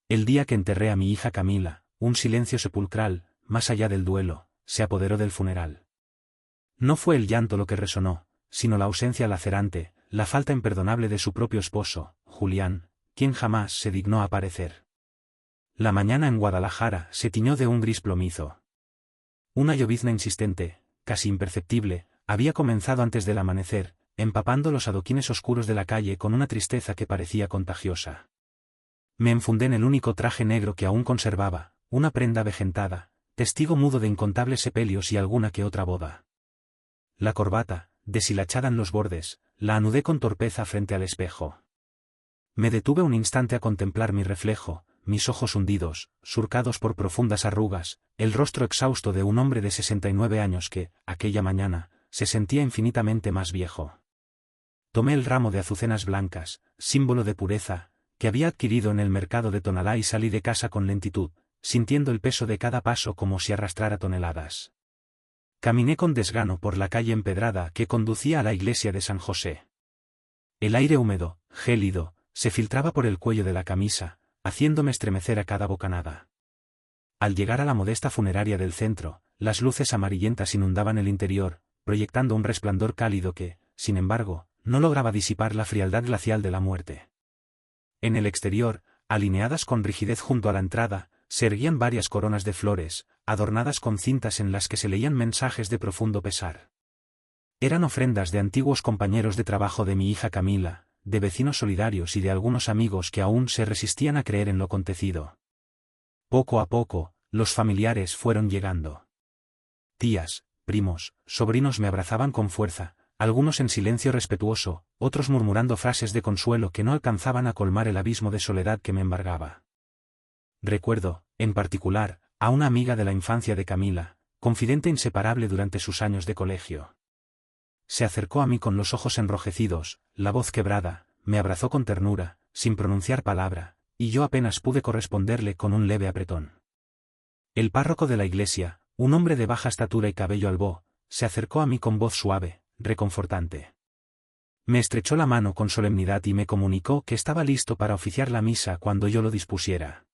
El día que enterré a mi hija Camila, un silencio sepulcral, más allá del duelo, se apoderó del funeral. No fue el llanto lo que resonó, sino la ausencia lacerante, la falta imperdonable de su propio esposo, Julián, quien jamás se dignó a aparecer. La mañana en Guadalajara se tiñó de un gris plomizo. Una llovizna insistente, casi imperceptible, había comenzado antes del amanecer, empapando los adoquines oscuros de la calle con una tristeza que parecía contagiosa. Me enfundé en el único traje negro que aún conservaba, una prenda avejentada, testigo mudo de incontables sepelios y alguna que otra boda. La corbata, deshilachada en los bordes, la anudé con torpeza frente al espejo. Me detuve un instante a contemplar mi reflejo, mis ojos hundidos, surcados por profundas arrugas, el rostro exhausto de un hombre de 69 años que, aquella mañana, se sentía infinitamente más viejo. Tomé el ramo de azucenas blancas, símbolo de pureza, que había adquirido en el mercado de Tonalá y salí de casa con lentitud, sintiendo el peso de cada paso como si arrastrara toneladas. Caminé con desgano por la calle empedrada que conducía a la iglesia de San José. El aire húmedo, gélido, se filtraba por el cuello de la camisa, haciéndome estremecer a cada bocanada. Al llegar a la modesta funeraria del centro, las luces amarillentas inundaban el interior, proyectando un resplandor cálido que, sin embargo, no lograba disipar la frialdad glacial de la muerte. En el exterior, alineadas con rigidez junto a la entrada, se erguían varias coronas de flores, adornadas con cintas en las que se leían mensajes de profundo pesar. Eran ofrendas de antiguos compañeros de trabajo de mi hija Camila, de vecinos solidarios y de algunos amigos que aún se resistían a creer en lo acontecido. Poco a poco, los familiares fueron llegando. Tías, primos, sobrinos me abrazaban con fuerza, algunos en silencio respetuoso, otros murmurando frases de consuelo que no alcanzaban a colmar el abismo de soledad que me embargaba. Recuerdo, en particular, a una amiga de la infancia de Camila, confidente inseparable durante sus años de colegio. Se acercó a mí con los ojos enrojecidos, la voz quebrada, me abrazó con ternura, sin pronunciar palabra, y yo apenas pude corresponderle con un leve apretón. El párroco de la iglesia, un hombre de baja estatura y cabello albó, se acercó a mí con voz suave, reconfortante. Me estrechó la mano con solemnidad y me comunicó que estaba listo para oficiar la misa cuando yo lo dispusiera.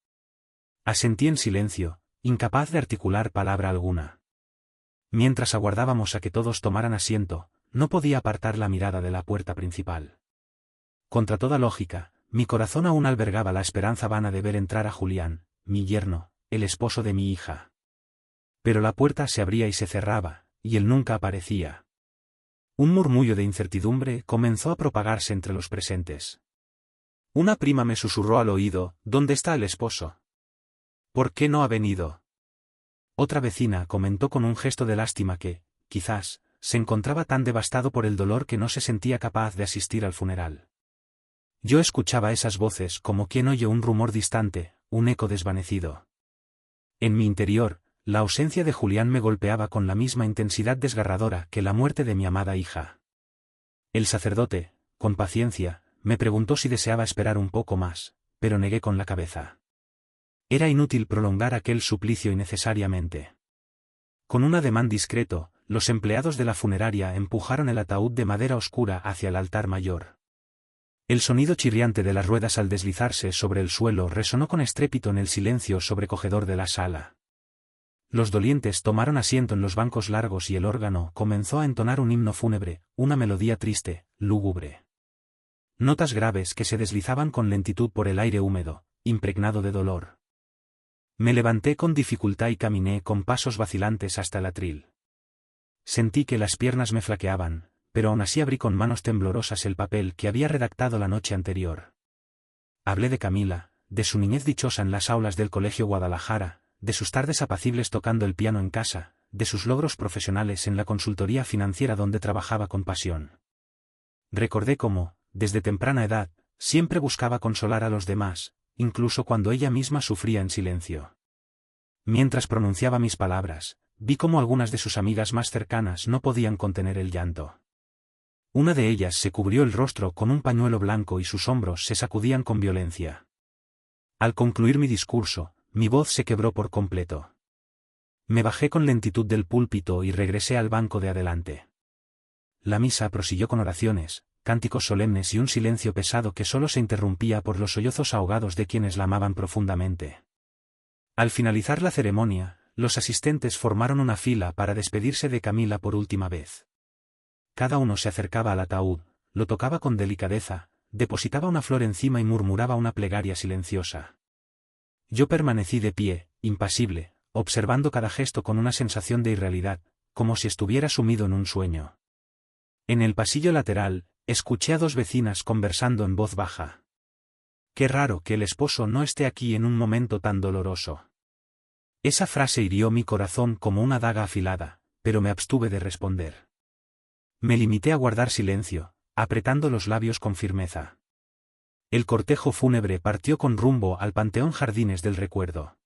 Asentí en silencio, incapaz de articular palabra alguna. Mientras aguardábamos a que todos tomaran asiento, no podía apartar la mirada de la puerta principal. Contra toda lógica, mi corazón aún albergaba la esperanza vana de ver entrar a Julián, mi yerno, el esposo de mi hija. Pero la puerta se abría y se cerraba, y él nunca aparecía. Un murmullo de incertidumbre comenzó a propagarse entre los presentes. Una prima me susurró al oído: ¿Dónde está el esposo? ¿Por qué no ha venido? Otra vecina comentó con un gesto de lástima que, quizás, se encontraba tan devastado por el dolor que no se sentía capaz de asistir al funeral. Yo escuchaba esas voces como quien oye un rumor distante, un eco desvanecido. En mi interior, la ausencia de Julián me golpeaba con la misma intensidad desgarradora que la muerte de mi amada hija. El sacerdote, con paciencia, me preguntó si deseaba esperar un poco más, pero negué con la cabeza. Era inútil prolongar aquel suplicio innecesariamente. Con un ademán discreto, los empleados de la funeraria empujaron el ataúd de madera oscura hacia el altar mayor. El sonido chirriante de las ruedas al deslizarse sobre el suelo resonó con estrépito en el silencio sobrecogedor de la sala. Los dolientes tomaron asiento en los bancos largos y el órgano comenzó a entonar un himno fúnebre, una melodía triste, lúgubre. Notas graves que se deslizaban con lentitud por el aire húmedo, impregnado de dolor. Me levanté con dificultad y caminé con pasos vacilantes hasta el atril. Sentí que las piernas me flaqueaban, pero aún así abrí con manos temblorosas el papel que había redactado la noche anterior. Hablé de Camila, de su niñez dichosa en las aulas del Colegio Guadalajara, de sus tardes apacibles tocando el piano en casa, de sus logros profesionales en la consultoría financiera donde trabajaba con pasión. Recordé cómo, desde temprana edad, siempre buscaba consolar a los demás, incluso cuando ella misma sufría en silencio. Mientras pronunciaba mis palabras, vi cómo algunas de sus amigas más cercanas no podían contener el llanto. Una de ellas se cubrió el rostro con un pañuelo blanco y sus hombros se sacudían con violencia. Al concluir mi discurso, mi voz se quebró por completo. Me bajé con lentitud del púlpito y regresé al banco de adelante. La misa prosiguió con oraciones, cánticos solemnes y un silencio pesado que solo se interrumpía por los sollozos ahogados de quienes la amaban profundamente. Al finalizar la ceremonia, los asistentes formaron una fila para despedirse de Camila por última vez. Cada uno se acercaba al ataúd, lo tocaba con delicadeza, depositaba una flor encima y murmuraba una plegaria silenciosa. Yo permanecí de pie, impasible, observando cada gesto con una sensación de irrealidad, como si estuviera sumido en un sueño. En el pasillo lateral, escuché a dos vecinas conversando en voz baja. Qué raro que el esposo no esté aquí en un momento tan doloroso. Esa frase hirió mi corazón como una daga afilada, pero me abstuve de responder. Me limité a guardar silencio, apretando los labios con firmeza. El cortejo fúnebre partió con rumbo al Panteón Jardines del Recuerdo.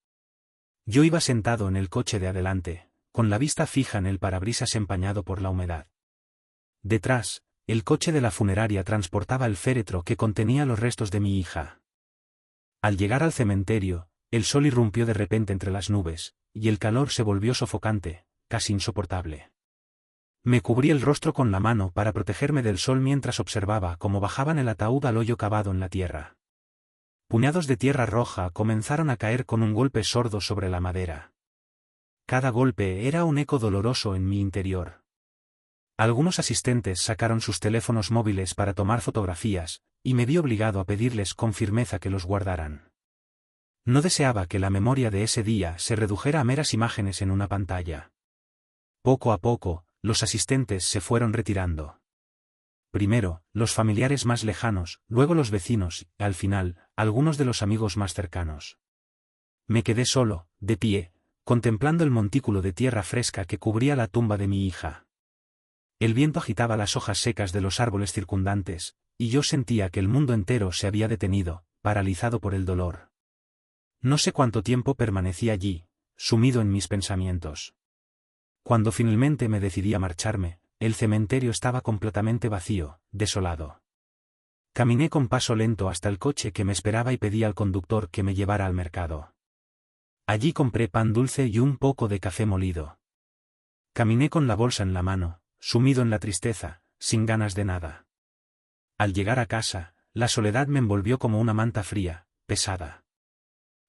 Yo iba sentado en el coche de adelante, con la vista fija en el parabrisas empañado por la humedad. Detrás, el coche de la funeraria transportaba el féretro que contenía los restos de mi hija. Al llegar al cementerio, el sol irrumpió de repente entre las nubes, y el calor se volvió sofocante, casi insoportable. Me cubrí el rostro con la mano para protegerme del sol mientras observaba cómo bajaban el ataúd al hoyo cavado en la tierra. Puñados de tierra roja comenzaron a caer con un golpe sordo sobre la madera. Cada golpe era un eco doloroso en mi interior. Algunos asistentes sacaron sus teléfonos móviles para tomar fotografías, y me vi obligado a pedirles con firmeza que los guardaran. No deseaba que la memoria de ese día se redujera a meras imágenes en una pantalla. Poco a poco, los asistentes se fueron retirando. Primero, los familiares más lejanos, luego los vecinos, y, al final, algunos de los amigos más cercanos. Me quedé solo, de pie, contemplando el montículo de tierra fresca que cubría la tumba de mi hija. El viento agitaba las hojas secas de los árboles circundantes, y yo sentía que el mundo entero se había detenido, paralizado por el dolor. No sé cuánto tiempo permanecí allí, sumido en mis pensamientos. Cuando finalmente me decidí a marcharme, el cementerio estaba completamente vacío, desolado. Caminé con paso lento hasta el coche que me esperaba y pedí al conductor que me llevara al mercado. Allí compré pan dulce y un poco de café molido. Caminé con la bolsa en la mano, sumido en la tristeza, sin ganas de nada. Al llegar a casa, la soledad me envolvió como una manta fría, pesada.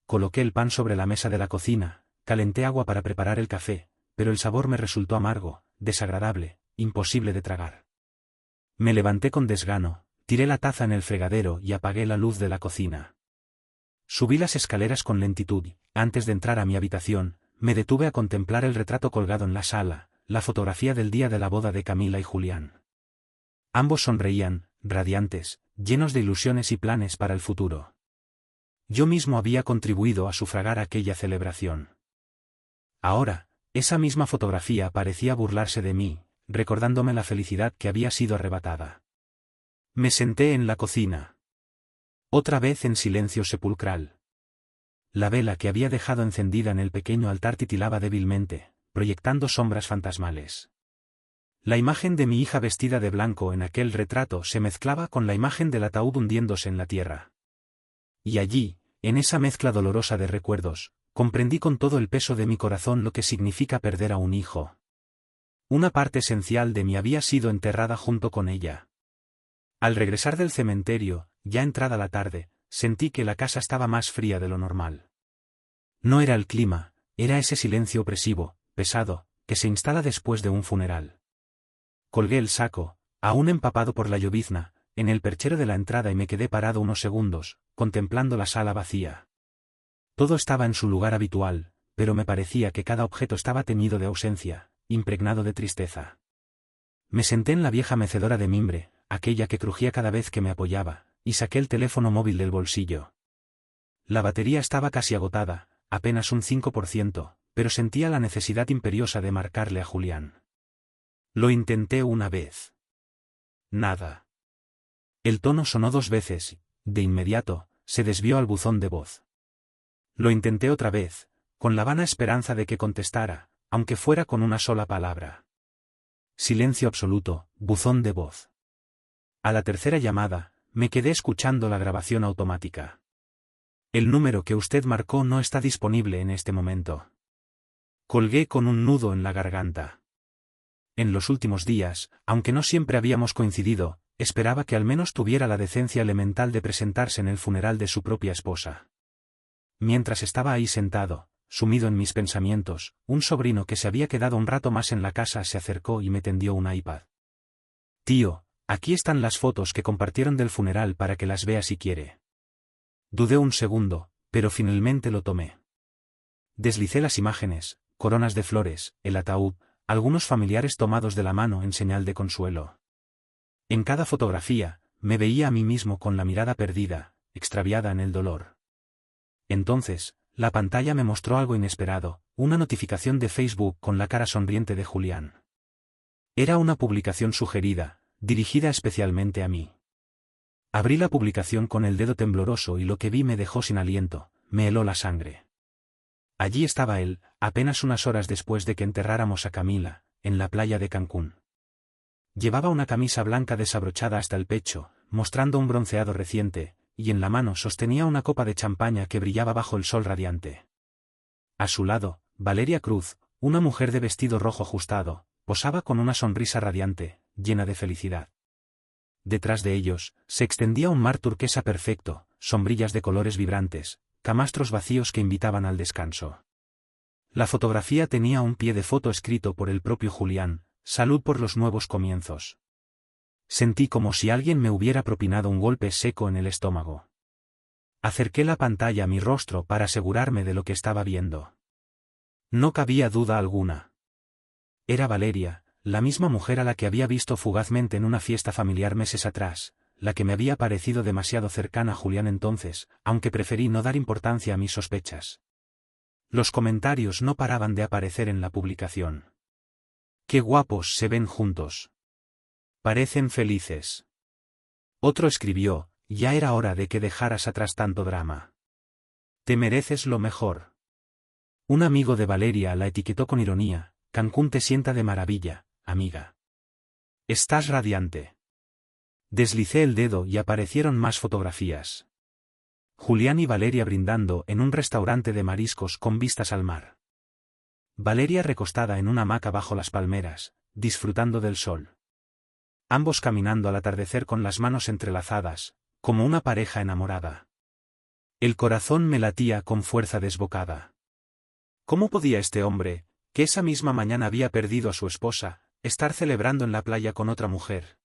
Coloqué el pan sobre la mesa de la cocina, calenté agua para preparar el café, pero el sabor me resultó amargo, desagradable, imposible de tragar. Me levanté con desgano, tiré la taza en el fregadero y apagué la luz de la cocina. Subí las escaleras con lentitud y, antes de entrar a mi habitación, me detuve a contemplar el retrato colgado en la sala, la fotografía del día de la boda de Camila y Julián. Ambos sonreían, radiantes, llenos de ilusiones y planes para el futuro. Yo mismo había contribuido a sufragar aquella celebración. Ahora, esa misma fotografía parecía burlarse de mí, recordándome la felicidad que había sido arrebatada. Me senté en la cocina. Otra vez en silencio sepulcral. La vela que había dejado encendida en el pequeño altar titilaba débilmente, proyectando sombras fantasmales. La imagen de mi hija vestida de blanco en aquel retrato se mezclaba con la imagen del ataúd hundiéndose en la tierra. Y allí, en esa mezcla dolorosa de recuerdos, comprendí con todo el peso de mi corazón lo que significa perder a un hijo. Una parte esencial de mí había sido enterrada junto con ella. Al regresar del cementerio, ya entrada la tarde, sentí que la casa estaba más fría de lo normal. No era el clima, era ese silencio opresivo, pesado, que se instala después de un funeral. Colgué el saco, aún empapado por la llovizna, en el perchero de la entrada y me quedé parado unos segundos, contemplando la sala vacía. Todo estaba en su lugar habitual, pero me parecía que cada objeto estaba teñido de ausencia, impregnado de tristeza. Me senté en la vieja mecedora de mimbre, aquella que crujía cada vez que me apoyaba, y saqué el teléfono móvil del bolsillo. La batería estaba casi agotada, apenas un 5%, pero sentía la necesidad imperiosa de marcarle a Julián. Lo intenté una vez. Nada. El tono sonó 2 veces y, de inmediato, se desvió al buzón de voz. Lo intenté otra vez, con la vana esperanza de que contestara, aunque fuera con una sola palabra. Silencio absoluto, buzón de voz. A la tercera llamada, me quedé escuchando la grabación automática. El número que usted marcó no está disponible en este momento. Colgué con un nudo en la garganta. En los últimos días, aunque no siempre habíamos coincidido, esperaba que al menos tuviera la decencia elemental de presentarse en el funeral de su propia esposa. Mientras estaba ahí sentado, sumido en mis pensamientos, un sobrino que se había quedado un rato más en la casa se acercó y me tendió un iPad. «Tío, aquí están las fotos que compartieron del funeral para que las vea si quiere». Dudé un segundo, pero finalmente lo tomé. Deslicé las imágenes, coronas de flores, el ataúd, algunos familiares tomados de la mano en señal de consuelo. En cada fotografía, me veía a mí mismo con la mirada perdida, extraviada en el dolor. Entonces, la pantalla me mostró algo inesperado, una notificación de Facebook con la cara sonriente de Julián. Era una publicación sugerida, dirigida especialmente a mí. Abrí la publicación con el dedo tembloroso y lo que vi me dejó sin aliento, me heló la sangre. Allí estaba él, apenas unas horas después de que enterráramos a Camila, en la playa de Cancún. Llevaba una camisa blanca desabrochada hasta el pecho, mostrando un bronceado reciente, y en la mano sostenía una copa de champaña que brillaba bajo el sol radiante. A su lado, Valeria Cruz, una mujer de vestido rojo ajustado, posaba con una sonrisa radiante, llena de felicidad. Detrás de ellos, se extendía un mar turquesa perfecto, sombrillas de colores vibrantes, camastros vacíos que invitaban al descanso. La fotografía tenía un pie de foto escrito por el propio Julián: «Salud por los nuevos comienzos». Sentí como si alguien me hubiera propinado un golpe seco en el estómago. Acerqué la pantalla a mi rostro para asegurarme de lo que estaba viendo. No cabía duda alguna. Era Valeria, la misma mujer a la que había visto fugazmente en una fiesta familiar meses atrás, la que me había parecido demasiado cercana a Julián entonces, aunque preferí no dar importancia a mis sospechas. Los comentarios no paraban de aparecer en la publicación. «Qué guapos se ven juntos. Parecen felices». Otro escribió: «Ya era hora de que dejaras atrás tanto drama. Te mereces lo mejor». Un amigo de Valeria la etiquetó con ironía: «Cancún te sienta de maravilla, amiga. Estás radiante». Deslicé el dedo y aparecieron más fotografías. Julián y Valeria brindando en un restaurante de mariscos con vistas al mar. Valeria recostada en una hamaca bajo las palmeras, disfrutando del sol. Ambos caminando al atardecer con las manos entrelazadas, como una pareja enamorada. El corazón me latía con fuerza desbocada. ¿Cómo podía este hombre, que esa misma mañana había perdido a su esposa, estar celebrando en la playa con otra mujer?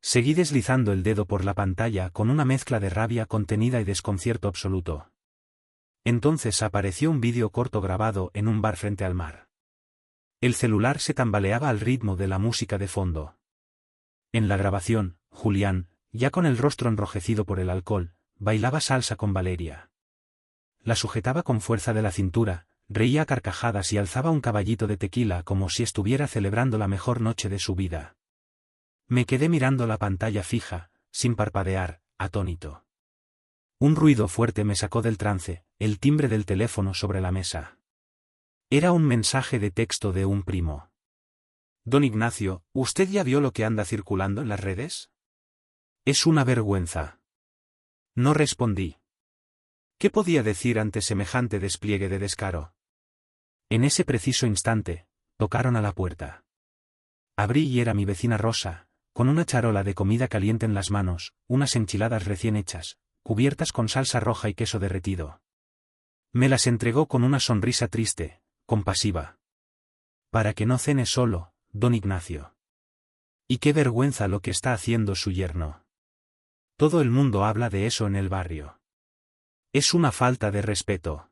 Seguí deslizando el dedo por la pantalla con una mezcla de rabia contenida y desconcierto absoluto. Entonces apareció un vídeo corto grabado en un bar frente al mar. El celular se tambaleaba al ritmo de la música de fondo. En la grabación, Julián, ya con el rostro enrojecido por el alcohol, bailaba salsa con Valeria. La sujetaba con fuerza de la cintura, reía a carcajadas y alzaba un caballito de tequila como si estuviera celebrando la mejor noche de su vida. Me quedé mirando la pantalla fija, sin parpadear, atónito. Un ruido fuerte me sacó del trance, el timbre del teléfono sobre la mesa. Era un mensaje de texto de un primo. «Don Ignacio, ¿usted ya vio lo que anda circulando en las redes? Es una vergüenza». No respondí. ¿Qué podía decir ante semejante despliegue de descaro? En ese preciso instante, tocaron a la puerta. Abrí y era mi vecina Rosa, con una charola de comida caliente en las manos, unas enchiladas recién hechas, cubiertas con salsa roja y queso derretido. Me las entregó con una sonrisa triste, compasiva. «Para que no cene solo, don Ignacio. Y qué vergüenza lo que está haciendo su yerno. Todo el mundo habla de eso en el barrio. Es una falta de respeto».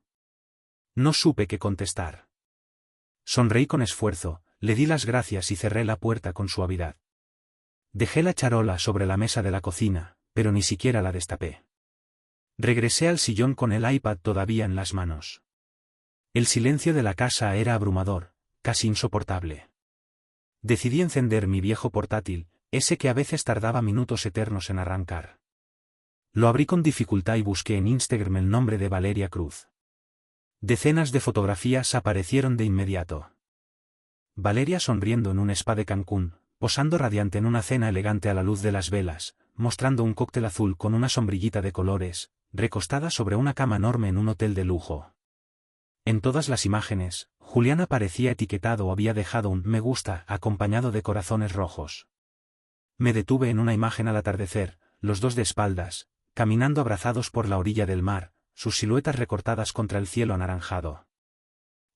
No supe qué contestar. Sonreí con esfuerzo, le di las gracias y cerré la puerta con suavidad. Dejé la charola sobre la mesa de la cocina, pero ni siquiera la destapé. Regresé al sillón con el iPad todavía en las manos. El silencio de la casa era abrumador, casi insoportable. Decidí encender mi viejo portátil, ese que a veces tardaba minutos eternos en arrancar. Lo abrí con dificultad y busqué en Instagram el nombre de Valeria Cruz. Decenas de fotografías aparecieron de inmediato. Valeria sonriendo en un spa de Cancún, posando radiante en una cena elegante a la luz de las velas, mostrando un cóctel azul con una sombrillita de colores, recostada sobre una cama enorme en un hotel de lujo. En todas las imágenes, Julián aparecía etiquetado o había dejado un «me gusta» acompañado de corazones rojos. Me detuve en una imagen al atardecer, los dos de espaldas, caminando abrazados por la orilla del mar, sus siluetas recortadas contra el cielo anaranjado.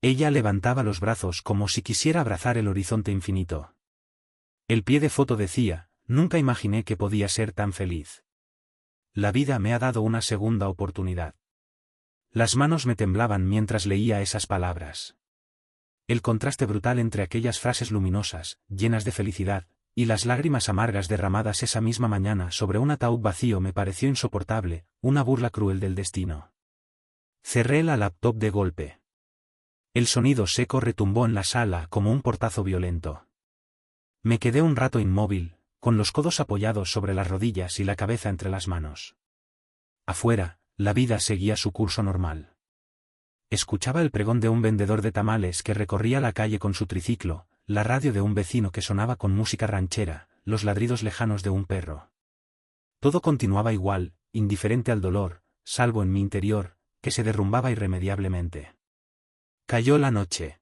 Ella levantaba los brazos como si quisiera abrazar el horizonte infinito. El pie de foto decía: nunca imaginé que podía ser tan feliz. La vida me ha dado una segunda oportunidad. Las manos me temblaban mientras leía esas palabras. El contraste brutal entre aquellas frases luminosas, llenas de felicidad, y las lágrimas amargas derramadas esa misma mañana sobre un ataúd vacío me pareció insoportable, una burla cruel del destino. Cerré la laptop de golpe. El sonido seco retumbó en la sala como un portazo violento. Me quedé un rato inmóvil, con los codos apoyados sobre las rodillas y la cabeza entre las manos. Afuera, la vida seguía su curso normal. Escuchaba el pregón de un vendedor de tamales que recorría la calle con su triciclo, la radio de un vecino que sonaba con música ranchera, los ladridos lejanos de un perro. Todo continuaba igual, indiferente al dolor, salvo en mi interior, que se derrumbaba irremediablemente. Cayó la noche.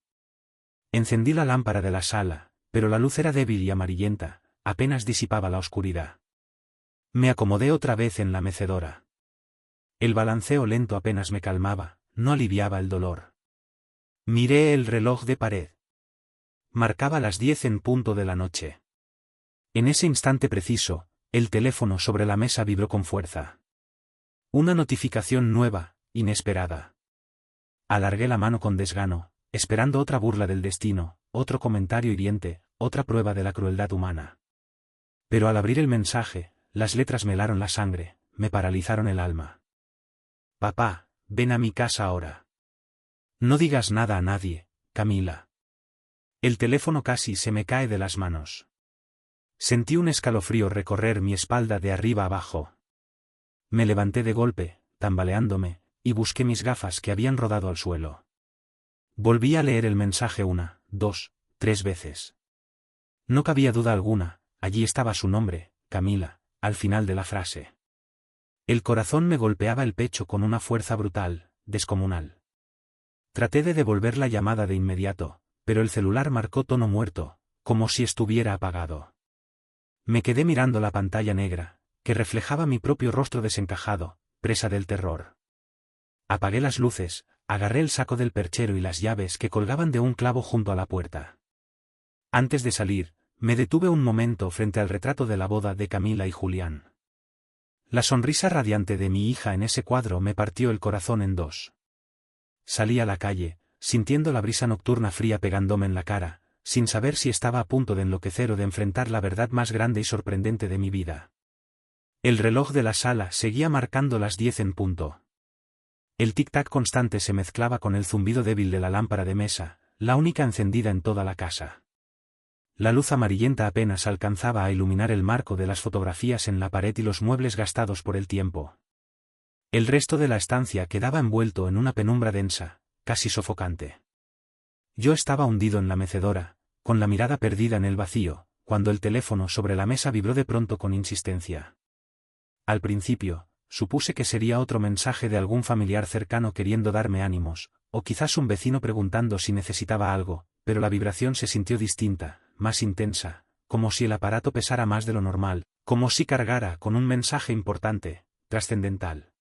Encendí la lámpara de la sala, pero la luz era débil y amarillenta, apenas disipaba la oscuridad. Me acomodé otra vez en la mecedora. El balanceo lento apenas me calmaba, no aliviaba el dolor. Miré el reloj de pared. Marcaba las 10 en punto de la noche. En ese instante preciso, el teléfono sobre la mesa vibró con fuerza. Una notificación nueva, inesperada. Alargué la mano con desgano, esperando otra burla del destino, otro comentario hiriente, otra prueba de la crueldad humana. Pero al abrir el mensaje, las letras me helaron la sangre, me paralizaron el alma. Papá, ven a mi casa ahora. No digas nada a nadie, Camila. El teléfono casi se me cae de las manos. Sentí un escalofrío recorrer mi espalda de arriba abajo. Me levanté de golpe, tambaleándome, y busqué mis gafas que habían rodado al suelo. Volví a leer el mensaje 1, 2, 3 veces. No cabía duda alguna, allí estaba su nombre, Camila, al final de la frase. El corazón me golpeaba el pecho con una fuerza brutal, descomunal. Traté de devolver la llamada de inmediato, pero el celular marcó tono muerto, como si estuviera apagado. Me quedé mirando la pantalla negra, que reflejaba mi propio rostro desencajado, presa del terror. Apagué las luces, agarré el saco del perchero y las llaves que colgaban de un clavo junto a la puerta. Antes de salir, me detuve un momento frente al retrato de la boda de Camila y Julián. La sonrisa radiante de mi hija en ese cuadro me partió el corazón en dos. Salí a la calle, sintiendo la brisa nocturna fría pegándome en la cara, sin saber si estaba a punto de enloquecer o de enfrentar la verdad más grande y sorprendente de mi vida. El reloj de la sala seguía marcando las 10 en punto. El tic-tac constante se mezclaba con el zumbido débil de la lámpara de mesa, la única encendida en toda la casa. La luz amarillenta apenas alcanzaba a iluminar el marco de las fotografías en la pared y los muebles gastados por el tiempo. El resto de la estancia quedaba envuelto en una penumbra densa, casi sofocante. Yo estaba hundido en la mecedora, con la mirada perdida en el vacío, cuando el teléfono sobre la mesa vibró de pronto con insistencia. Al principio, supuse que sería otro mensaje de algún familiar cercano queriendo darme ánimos, o quizás un vecino preguntando si necesitaba algo, pero la vibración se sintió distinta, más intensa, como si el aparato pesara más de lo normal, como si cargara con un mensaje importante, trascendental.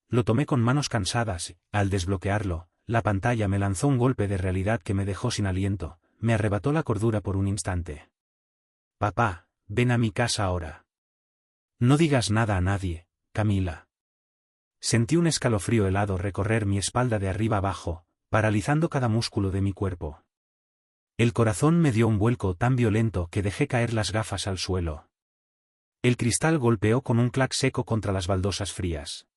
Lo tomé con manos cansadas y, al desbloquearlo, la pantalla me lanzó un golpe de realidad que me dejó sin aliento, me arrebató la cordura por un instante. Papá, ven a mi casa ahora. No digas nada a nadie, Camila. Sentí un escalofrío helado recorrer mi espalda de arriba abajo, paralizando cada músculo de mi cuerpo. El corazón me dio un vuelco tan violento que dejé caer las gafas al suelo. El cristal golpeó con un clac seco contra las baldosas frías.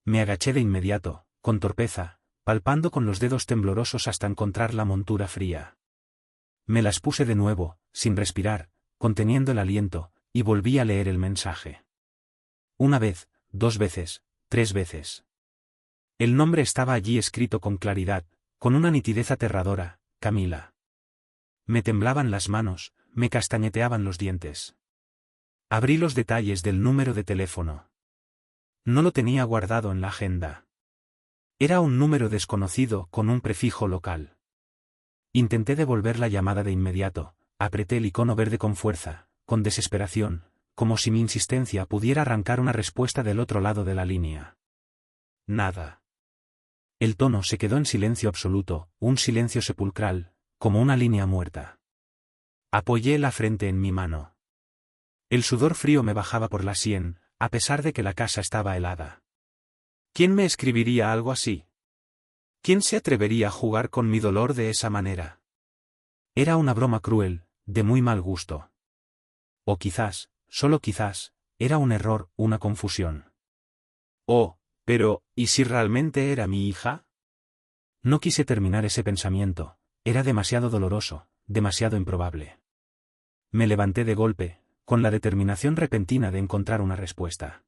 Me agaché de inmediato, con torpeza, palpando con los dedos temblorosos hasta encontrar la montura fría. Me las puse de nuevo, sin respirar, conteniendo el aliento, y volví a leer el mensaje. Una vez, 2 veces, 3 veces. El nombre estaba allí escrito con claridad, con una nitidez aterradora, Camila. Me temblaban las manos, me castañeteaban los dientes. Abrí los detalles del número de teléfono. No lo tenía guardado en la agenda. Era un número desconocido con un prefijo local. Intenté devolver la llamada de inmediato, apreté el icono verde con fuerza, con desesperación, como si mi insistencia pudiera arrancar una respuesta del otro lado de la línea. Nada. El tono se quedó en silencio absoluto, un silencio sepulcral, como una línea muerta. Apoyé la frente en mi mano. El sudor frío me bajaba por la sien, a pesar de que la casa estaba helada. ¿Quién me escribiría algo así? ¿Quién se atrevería a jugar con mi dolor de esa manera? Era una broma cruel, de muy mal gusto. O quizás, solo quizás, era un error, una confusión. Oh, pero, ¿y si realmente era mi hija? No quise terminar ese pensamiento, era demasiado doloroso, demasiado improbable. Me levanté de golpe, con la determinación repentina de encontrar una respuesta.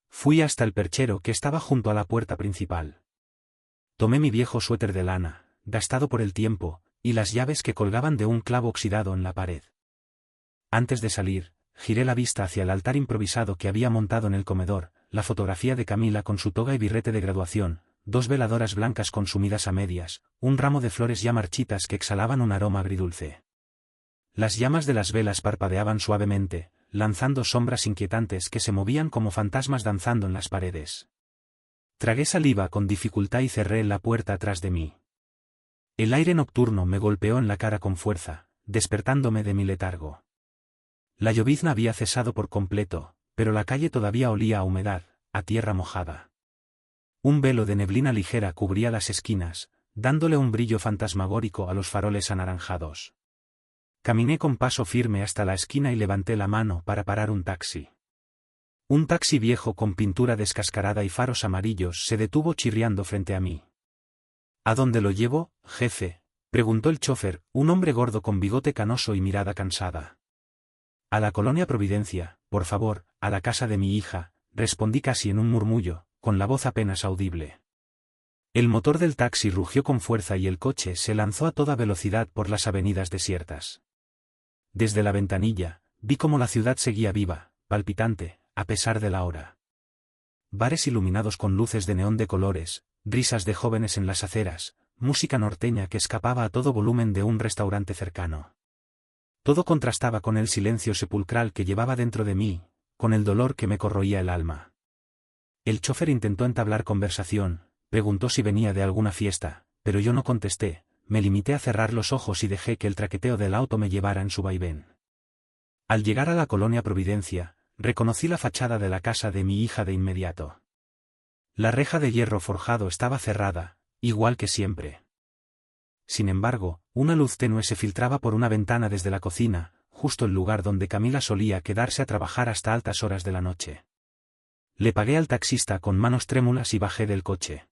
Fui hasta el perchero que estaba junto a la puerta principal. Tomé mi viejo suéter de lana, gastado por el tiempo, y las llaves que colgaban de un clavo oxidado en la pared. Antes de salir, giré la vista hacia el altar improvisado que había montado en el comedor, la fotografía de Camila con su toga y birrete de graduación, 2 veladoras blancas consumidas a medias, un ramo de flores ya marchitas que exhalaban un aroma agridulce. Las llamas de las velas parpadeaban suavemente, lanzando sombras inquietantes que se movían como fantasmas danzando en las paredes. Tragué saliva con dificultad y cerré la puerta atrás de mí. El aire nocturno me golpeó en la cara con fuerza, despertándome de mi letargo. La llovizna había cesado por completo, pero la calle todavía olía a humedad, a tierra mojada. Un velo de neblina ligera cubría las esquinas, dándole un brillo fantasmagórico a los faroles anaranjados. Caminé con paso firme hasta la esquina y levanté la mano para parar un taxi. Un taxi viejo con pintura descascarada y faros amarillos se detuvo chirriando frente a mí. ¿A dónde lo llevo, jefe?, preguntó el chofer, un hombre gordo con bigote canoso y mirada cansada. A la colonia Providencia, por favor, a la casa de mi hija, respondí casi en un murmullo, con la voz apenas audible. El motor del taxi rugió con fuerza y el coche se lanzó a toda velocidad por las avenidas desiertas. Desde la ventanilla, vi cómo la ciudad seguía viva, palpitante, a pesar de la hora. Bares iluminados con luces de neón de colores, risas de jóvenes en las aceras, música norteña que escapaba a todo volumen de un restaurante cercano. Todo contrastaba con el silencio sepulcral que llevaba dentro de mí, con el dolor que me corroía el alma. El chofer intentó entablar conversación, preguntó si venía de alguna fiesta, pero yo no contesté, me limité a cerrar los ojos y dejé que el traqueteo del auto me llevara en su vaivén. Al llegar a la colonia Providencia, reconocí la fachada de la casa de mi hija de inmediato. La reja de hierro forjado estaba cerrada, igual que siempre. Sin embargo, una luz tenue se filtraba por una ventana desde la cocina, justo el lugar donde Camila solía quedarse a trabajar hasta altas horas de la noche. Le pagué al taxista con manos trémulas y bajé del coche.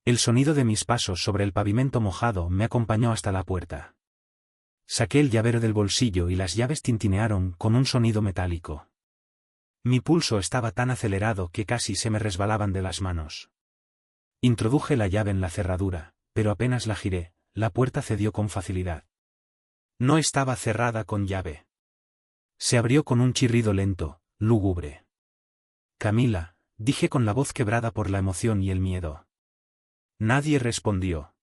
El sonido de mis pasos sobre el pavimento mojado me acompañó hasta la puerta. Saqué el llavero del bolsillo y las llaves tintinearon con un sonido metálico. Mi pulso estaba tan acelerado que casi se me resbalaban de las manos. Introduje la llave en la cerradura, pero apenas la giré, la puerta cedió con facilidad. No estaba cerrada con llave. Se abrió con un chirrido lento, lúgubre. Camila, dije con la voz quebrada por la emoción y el miedo. Nadie respondió.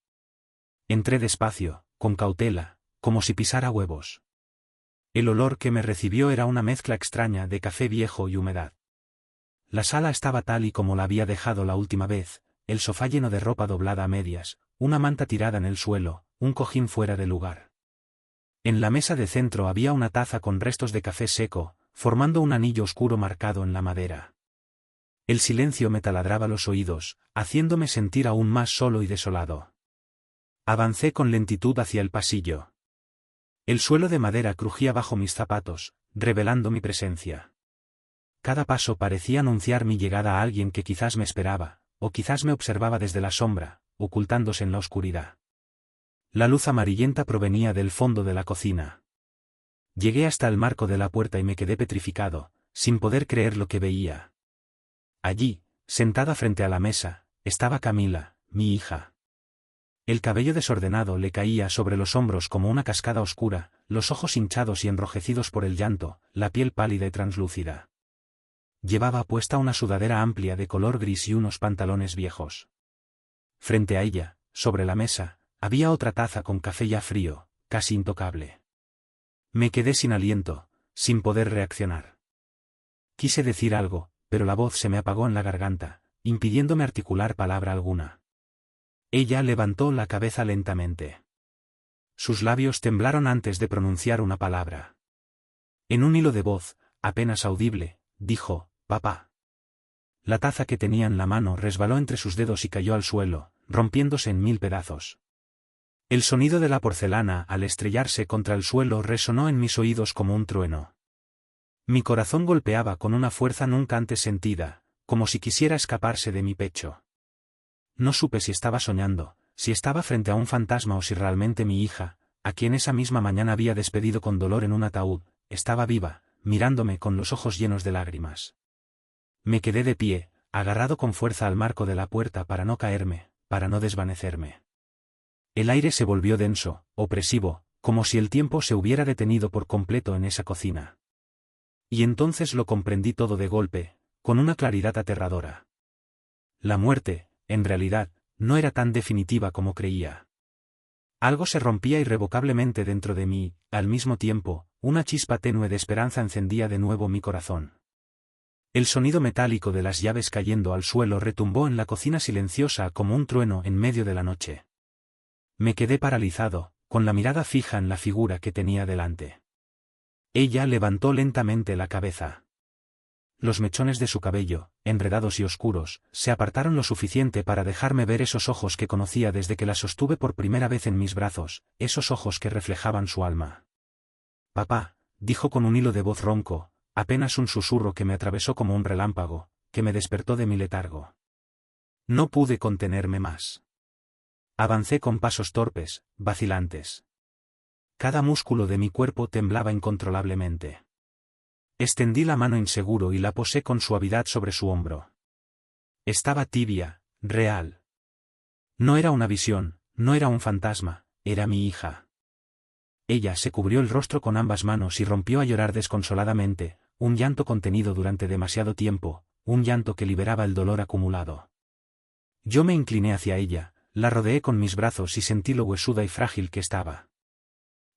Entré despacio, con cautela, como si pisara huevos. El olor que me recibió era una mezcla extraña de café viejo y humedad. La sala estaba tal y como la había dejado la última vez, el sofá lleno de ropa doblada a medias, una manta tirada en el suelo, un cojín fuera de lugar. En la mesa de centro había una taza con restos de café seco, formando un anillo oscuro marcado en la madera. El silencio me taladraba los oídos, haciéndome sentir aún más solo y desolado. Avancé con lentitud hacia el pasillo. El suelo de madera crujía bajo mis zapatos, revelando mi presencia. Cada paso parecía anunciar mi llegada a alguien que quizás me esperaba, o quizás me observaba desde la sombra, ocultándose en la oscuridad. La luz amarillenta provenía del fondo de la cocina. Llegué hasta el marco de la puerta y me quedé petrificado, sin poder creer lo que veía. Allí, sentada frente a la mesa, estaba Camila, mi hija. El cabello desordenado le caía sobre los hombros como una cascada oscura, los ojos hinchados y enrojecidos por el llanto, la piel pálida y translúcida. Llevaba puesta una sudadera amplia de color gris y unos pantalones viejos. Frente a ella, sobre la mesa, había otra taza con café ya frío, casi intocable. Me quedé sin aliento, sin poder reaccionar. Quise decir algo, pero la voz se me apagó en la garganta, impidiéndome articular palabra alguna. Ella levantó la cabeza lentamente. Sus labios temblaron antes de pronunciar una palabra. En un hilo de voz, apenas audible, dijo, «Papá». La taza que tenía en la mano resbaló entre sus dedos y cayó al suelo, rompiéndose en 1000 pedazos. El sonido de la porcelana al estrellarse contra el suelo resonó en mis oídos como un trueno. Mi corazón golpeaba con una fuerza nunca antes sentida, como si quisiera escaparse de mi pecho. No supe si estaba soñando, si estaba frente a un fantasma o si realmente mi hija, a quien esa misma mañana había despedido con dolor en un ataúd, estaba viva, mirándome con los ojos llenos de lágrimas. Me quedé de pie, agarrado con fuerza al marco de la puerta para no caerme, para no desvanecerme. El aire se volvió denso, opresivo, como si el tiempo se hubiera detenido por completo en esa cocina. Y entonces lo comprendí todo de golpe, con una claridad aterradora. La muerte, en realidad, no era tan definitiva como creía. Algo se rompía irrevocablemente dentro de mí, al mismo tiempo, una chispa tenue de esperanza encendía de nuevo mi corazón. El sonido metálico de las llaves cayendo al suelo retumbó en la cocina silenciosa como un trueno en medio de la noche. Me quedé paralizado, con la mirada fija en la figura que tenía delante. Ella levantó lentamente la cabeza. Los mechones de su cabello, enredados y oscuros, se apartaron lo suficiente para dejarme ver esos ojos que conocía desde que la sostuve por primera vez en mis brazos, esos ojos que reflejaban su alma. «Papá», dijo con un hilo de voz ronco, apenas un susurro que me atravesó como un relámpago, que me despertó de mi letargo. No pude contenerme más. Avancé con pasos torpes, vacilantes. Cada músculo de mi cuerpo temblaba incontrolablemente. Extendí la mano inseguro y la posé con suavidad sobre su hombro. Estaba tibia, real. No era una visión, no era un fantasma, era mi hija. Ella se cubrió el rostro con ambas manos y rompió a llorar desconsoladamente, un llanto contenido durante demasiado tiempo, un llanto que liberaba el dolor acumulado. Yo me incliné hacia ella, la rodeé con mis brazos y sentí lo huesuda y frágil que estaba.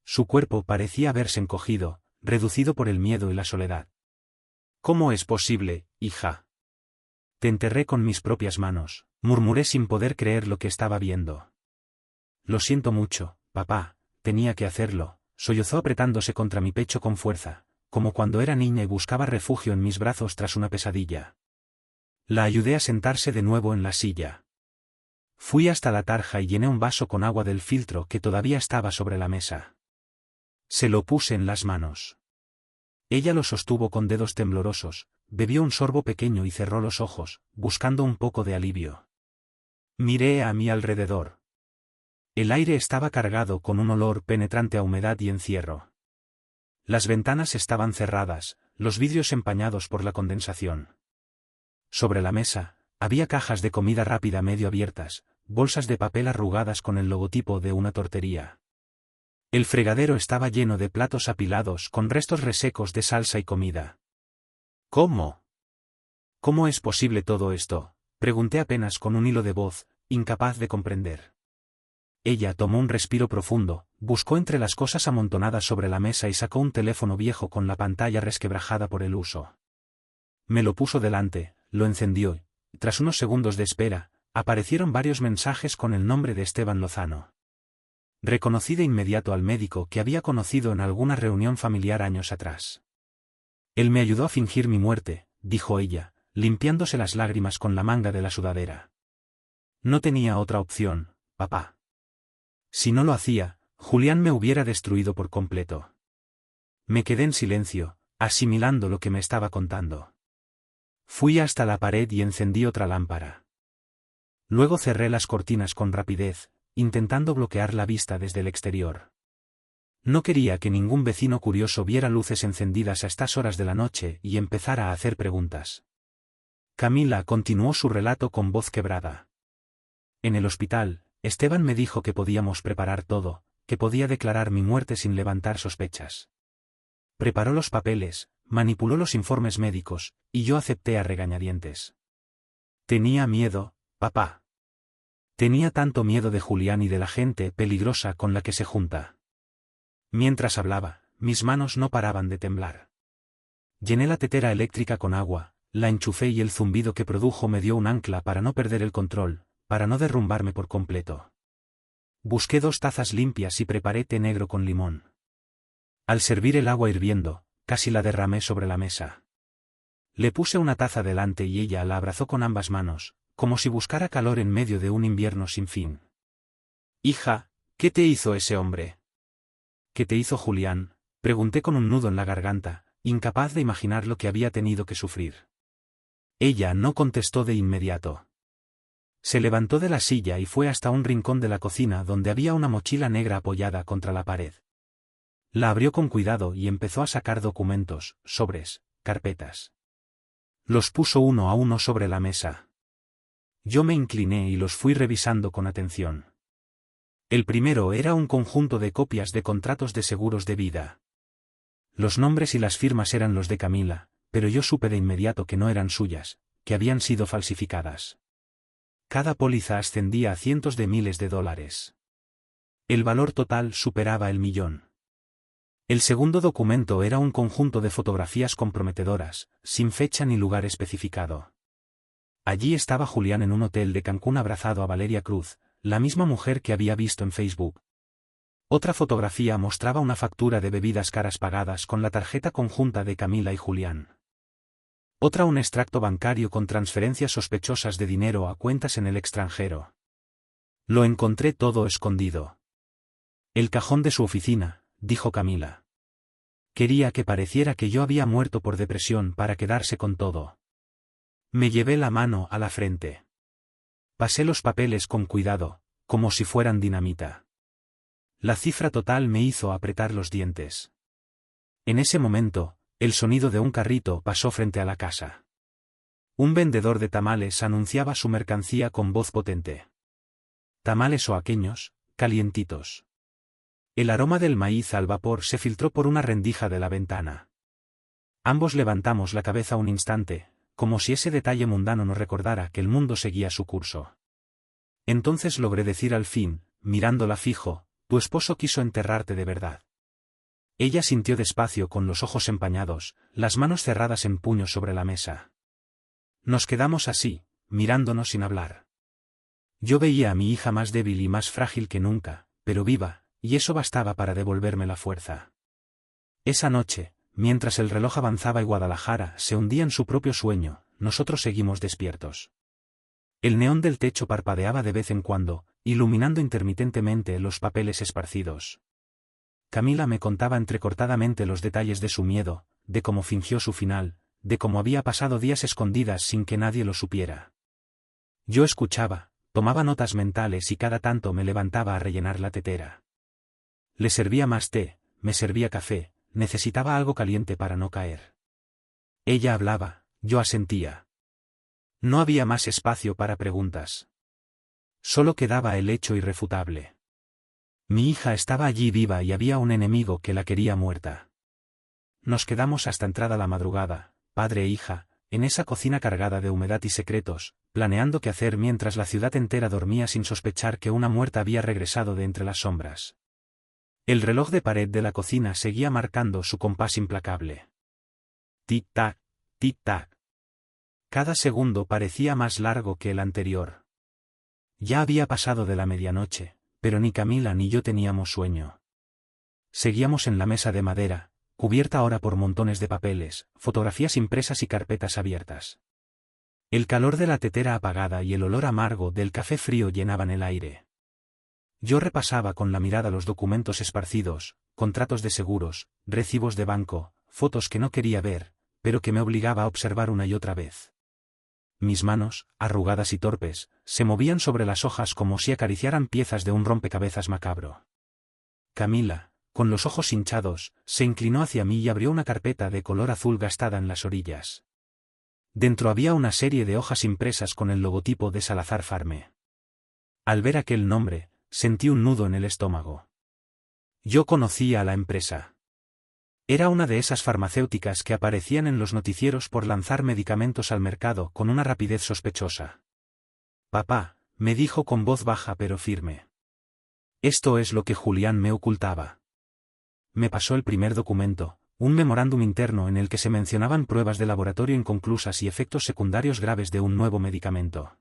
Su cuerpo parecía haberse encogido, reducido por el miedo y la soledad. «¿Cómo es posible, hija?» «Te enterré con mis propias manos», murmuré sin poder creer lo que estaba viendo. «Lo siento mucho, papá, tenía que hacerlo», sollozó apretándose contra mi pecho con fuerza, como cuando era niña y buscaba refugio en mis brazos tras una pesadilla. La ayudé a sentarse de nuevo en la silla. Fui hasta la tarja y llené un vaso con agua del filtro que todavía estaba sobre la mesa. Se lo puse en las manos. Ella lo sostuvo con dedos temblorosos, bebió un sorbo pequeño y cerró los ojos, buscando un poco de alivio. Miré a mi alrededor. El aire estaba cargado con un olor penetrante a humedad y encierro. Las ventanas estaban cerradas, los vidrios empañados por la condensación. Sobre la mesa, había cajas de comida rápida medio abiertas, bolsas de papel arrugadas con el logotipo de una tortería. El fregadero estaba lleno de platos apilados con restos resecos de salsa y comida. «¿Cómo? ¿Cómo es posible todo esto?», pregunté apenas con un hilo de voz, incapaz de comprender. Ella tomó un respiro profundo, buscó entre las cosas amontonadas sobre la mesa y sacó un teléfono viejo con la pantalla resquebrajada por el uso. Me lo puso delante, lo encendió, y, tras unos segundos de espera, aparecieron varios mensajes con el nombre de Esteban Lozano. Reconocí de inmediato al médico que había conocido en alguna reunión familiar años atrás. «Él me ayudó a fingir mi muerte», dijo ella, limpiándose las lágrimas con la manga de la sudadera. «No tenía otra opción, papá. Si no lo hacía, Julián me hubiera destruido por completo». Me quedé en silencio, asimilando lo que me estaba contando. Fui hasta la pared y encendí otra lámpara. Luego cerré las cortinas con rapidez, intentando bloquear la vista desde el exterior. No quería que ningún vecino curioso viera luces encendidas a estas horas de la noche y empezara a hacer preguntas. Camila continuó su relato con voz quebrada. «En el hospital, Esteban me dijo que podíamos preparar todo, que podía declarar mi muerte sin levantar sospechas. Preparó los papeles, manipuló los informes médicos, y yo acepté a regañadientes. Tenía miedo, papá. Tenía tanto miedo de Julián y de la gente peligrosa con la que se junta». Mientras hablaba, mis manos no paraban de temblar. Llené la tetera eléctrica con agua, la enchufé y el zumbido que produjo me dio un ancla para no perder el control, para no derrumbarme por completo. Busqué 2 tazas limpias y preparé té negro con limón. Al servir el agua hirviendo, casi la derramé sobre la mesa. Le puse una taza delante y ella la abrazó con ambas manos, como si buscara calor en medio de un invierno sin fin. «Hija, ¿qué te hizo ese hombre?» «¿Qué te hizo Julián?», pregunté con un nudo en la garganta, incapaz de imaginar lo que había tenido que sufrir. Ella no contestó de inmediato. Se levantó de la silla y fue hasta un rincón de la cocina donde había una mochila negra apoyada contra la pared. La abrió con cuidado y empezó a sacar documentos, sobres, carpetas. Los puso uno a uno sobre la mesa. Yo me incliné y los fui revisando con atención. El primero era un conjunto de copias de contratos de seguros de vida. Los nombres y las firmas eran los de Camila, pero yo supe de inmediato que no eran suyas, que habían sido falsificadas. Cada póliza ascendía a cientos de miles de dólares. El valor total superaba el 1.000.000. El segundo documento era un conjunto de fotografías comprometedoras, sin fecha ni lugar especificado. Allí estaba Julián en un hotel de Cancún abrazado a Valeria Cruz, la misma mujer que había visto en Facebook. Otra fotografía mostraba una factura de bebidas caras pagadas con la tarjeta conjunta de Camila y Julián. Otra un extracto bancario con transferencias sospechosas de dinero a cuentas en el extranjero. Lo encontré todo escondido. «El cajón de su oficina», dijo Camila. Quería que pareciera que yo había muerto por depresión para quedarse con todo. Me llevé la mano a la frente. Pasé los papeles con cuidado, como si fueran dinamita. La cifra total me hizo apretar los dientes. En ese momento, el sonido de un carrito pasó frente a la casa. Un vendedor de tamales anunciaba su mercancía con voz potente. Tamales oaqueños, calientitos. El aroma del maíz al vapor se filtró por una rendija de la ventana. Ambos levantamos la cabeza un instante, como si ese detalle mundano nos recordara que el mundo seguía su curso. Entonces logré decir al fin, mirándola fijo: «Tu esposo quiso enterrarte de verdad». Ella sintió despacio con los ojos empañados, las manos cerradas en puños sobre la mesa. Nos quedamos así, mirándonos sin hablar. Yo veía a mi hija más débil y más frágil que nunca, pero viva, y eso bastaba para devolverme la fuerza. Esa noche, mientras el reloj avanzaba y Guadalajara se hundía en su propio sueño, nosotros seguimos despiertos. El neón del techo parpadeaba de vez en cuando, iluminando intermitentemente los papeles esparcidos. Camila me contaba entrecortadamente los detalles de su miedo, de cómo fingió su final, de cómo había pasado días escondidas sin que nadie lo supiera. Yo escuchaba, tomaba notas mentales y cada tanto me levantaba a rellenar la tetera. Le servía más té, me servía café, necesitaba algo caliente para no caer. Ella hablaba, yo asentía. No había más espacio para preguntas. Solo quedaba el hecho irrefutable. Mi hija estaba allí viva y había un enemigo que la quería muerta. Nos quedamos hasta entrada la madrugada, padre e hija, en esa cocina cargada de humedad y secretos, planeando qué hacer mientras la ciudad entera dormía sin sospechar que una muerta había regresado de entre las sombras. El reloj de pared de la cocina seguía marcando su compás implacable. Tic-tac, tic-tac. Cada segundo parecía más largo que el anterior. Ya había pasado de la medianoche, pero ni Camila ni yo teníamos sueño. Seguíamos en la mesa de madera, cubierta ahora por montones de papeles, fotografías impresas y carpetas abiertas. El calor de la tetera apagada y el olor amargo del café frío llenaban el aire. Yo repasaba con la mirada los documentos esparcidos, contratos de seguros, recibos de banco, fotos que no quería ver, pero que me obligaba a observar una y otra vez. Mis manos, arrugadas y torpes, se movían sobre las hojas como si acariciaran piezas de un rompecabezas macabro. Camila, con los ojos hinchados, se inclinó hacia mí y abrió una carpeta de color azul gastada en las orillas. Dentro había una serie de hojas impresas con el logotipo de Salazar Farme. Al ver aquel nombre, sentí un nudo en el estómago. Yo conocía a la empresa. Era una de esas farmacéuticas que aparecían en los noticieros por lanzar medicamentos al mercado con una rapidez sospechosa. «Papá», me dijo con voz baja pero firme. «Esto es lo que Julián me ocultaba». Me pasó el primer documento, un memorándum interno en el que se mencionaban pruebas de laboratorio inconclusas y efectos secundarios graves de un nuevo medicamento.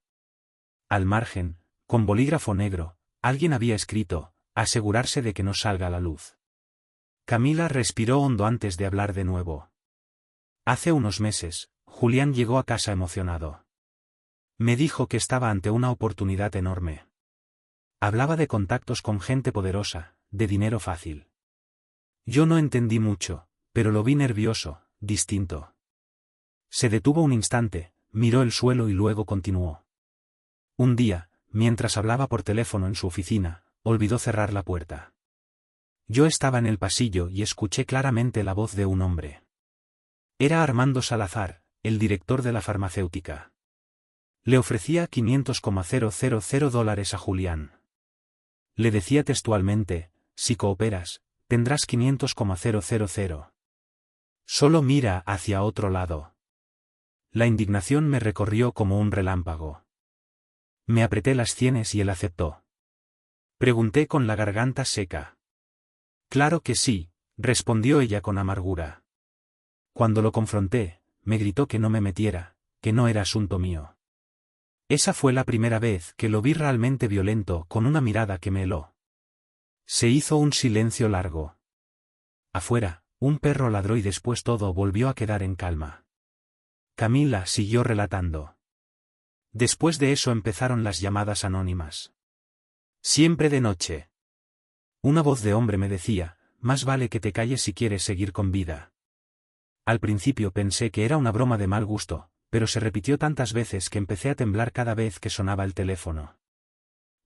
Al margen, con bolígrafo negro, alguien había escrito, asegurarse de que no salga a la luz. Camila respiró hondo antes de hablar de nuevo. Hace unos meses, Julián llegó a casa emocionado. Me dijo que estaba ante una oportunidad enorme. Hablaba de contactos con gente poderosa, de dinero fácil. Yo no entendí mucho, pero lo vi nervioso, distinto. Se detuvo un instante, miró el suelo y luego continuó. Un día, mientras hablaba por teléfono en su oficina, olvidó cerrar la puerta. Yo estaba en el pasillo y escuché claramente la voz de un hombre. Era Armando Salazar, el director de la farmacéutica. Le ofrecía $500,000 a Julián. Le decía textualmente, si cooperas, tendrás 500,000. Solo mira hacia otro lado. La indignación me recorrió como un relámpago. Me apreté las sienes y él aceptó. Pregunté con la garganta seca. Claro que sí, respondió ella con amargura. Cuando lo confronté, me gritó que no me metiera, que no era asunto mío. Esa fue la primera vez que lo vi realmente violento, con una mirada que me heló. Se hizo un silencio largo. Afuera, un perro ladró y después todo volvió a quedar en calma. Camila siguió relatando. Después de eso empezaron las llamadas anónimas. Siempre de noche. Una voz de hombre me decía, más vale que te calles si quieres seguir con vida. Al principio pensé que era una broma de mal gusto, pero se repitió tantas veces que empecé a temblar cada vez que sonaba el teléfono.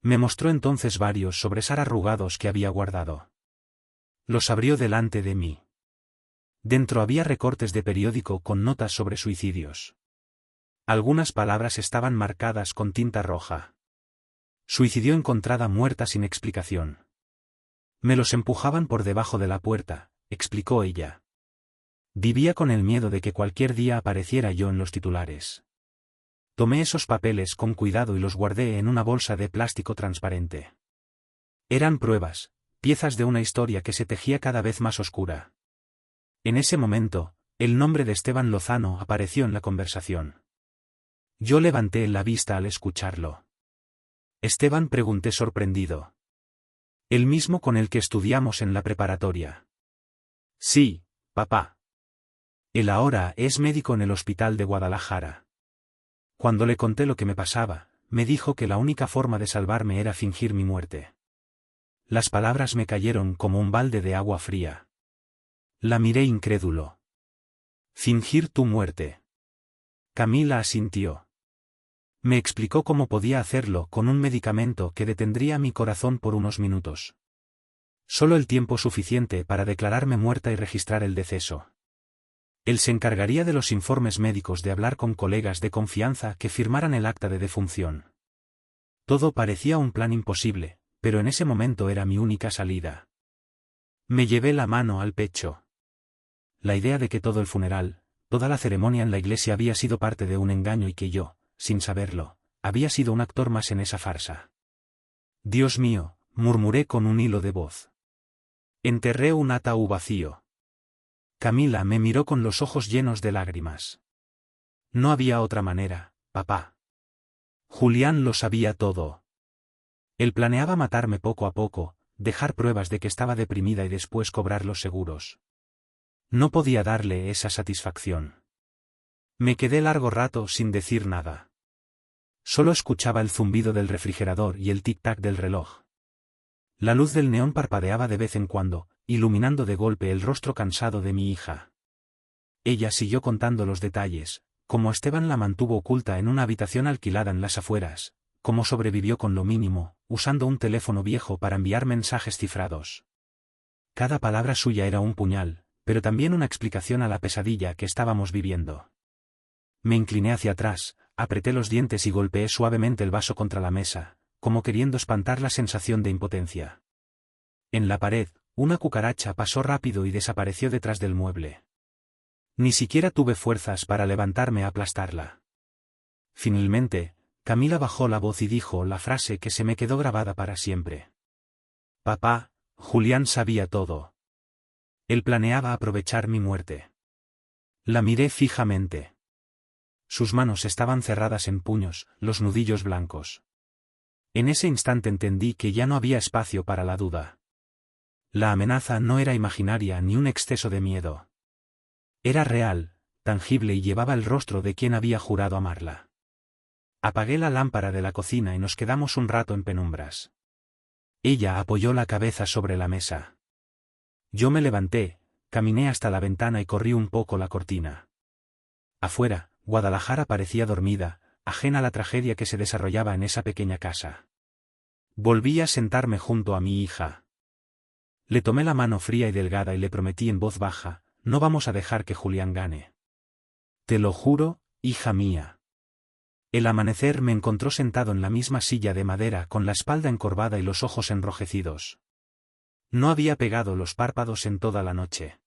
Me mostró entonces varios sobresar arrugados que había guardado. Los abrió delante de mí. Dentro había recortes de periódico con notas sobre suicidios. Algunas palabras estaban marcadas con tinta roja. Suicidio encontrada muerta sin explicación. Me los empujaban por debajo de la puerta, explicó ella. Vivía con el miedo de que cualquier día apareciera yo en los titulares. Tomé esos papeles con cuidado y los guardé en una bolsa de plástico transparente. Eran pruebas, piezas de una historia que se tejía cada vez más oscura. En ese momento, el nombre de Esteban Lozano apareció en la conversación. Yo levanté la vista al escucharlo. Esteban, pregunté sorprendido. El mismo con el que estudiamos en la preparatoria. Sí, papá. Él ahora es médico en el hospital de Guadalajara. Cuando le conté lo que me pasaba, me dijo que la única forma de salvarme era fingir mi muerte. Las palabras me cayeron como un balde de agua fría. La miré incrédulo. Fingir tu muerte. Camila asintió. Me explicó cómo podía hacerlo con un medicamento que detendría mi corazón por unos minutos. Solo el tiempo suficiente para declararme muerta y registrar el deceso. Él se encargaría de los informes médicos, de hablar con colegas de confianza que firmaran el acta de defunción. Todo parecía un plan imposible, pero en ese momento era mi única salida. Me llevé la mano al pecho. La idea de que todo el funeral, toda la ceremonia en la iglesia había sido parte de un engaño y que yo, sin saberlo, había sido un actor más en esa farsa. Dios mío, murmuré con un hilo de voz. Enterré un ataúd vacío. Camila me miró con los ojos llenos de lágrimas. No había otra manera, papá. Julián lo sabía todo. Él planeaba matarme poco a poco, dejar pruebas de que estaba deprimida y después cobrar los seguros. No podía darle esa satisfacción. Me quedé largo rato sin decir nada. Solo escuchaba el zumbido del refrigerador y el tic-tac del reloj. La luz del neón parpadeaba de vez en cuando, iluminando de golpe el rostro cansado de mi hija. Ella siguió contando los detalles, cómo Esteban la mantuvo oculta en una habitación alquilada en las afueras, cómo sobrevivió con lo mínimo, usando un teléfono viejo para enviar mensajes cifrados. Cada palabra suya era un puñal, pero también una explicación a la pesadilla que estábamos viviendo. Me incliné hacia atrás, apreté los dientes y golpeé suavemente el vaso contra la mesa, como queriendo espantar la sensación de impotencia. En la pared, una cucaracha pasó rápido y desapareció detrás del mueble. Ni siquiera tuve fuerzas para levantarme a aplastarla. Finalmente, Camila bajó la voz y dijo la frase que se me quedó grabada para siempre. Papá, Julián sabía todo. Él planeaba aprovechar mi muerte. La miré fijamente. Sus manos estaban cerradas en puños, los nudillos blancos. En ese instante entendí que ya no había espacio para la duda. La amenaza no era imaginaria ni un exceso de miedo. Era real, tangible y llevaba el rostro de quien había jurado amarla. Apagué la lámpara de la cocina y nos quedamos un rato en penumbras. Ella apoyó la cabeza sobre la mesa. Yo me levanté, caminé hasta la ventana y corrí un poco la cortina. Afuera, Guadalajara parecía dormida, ajena a la tragedia que se desarrollaba en esa pequeña casa. Volví a sentarme junto a mi hija. Le tomé la mano fría y delgada y le prometí en voz baja, no vamos a dejar que Julián gane. Te lo juro, hija mía. El amanecer me encontró sentado en la misma silla de madera con la espalda encorvada y los ojos enrojecidos. No había pegado los párpados en toda la noche.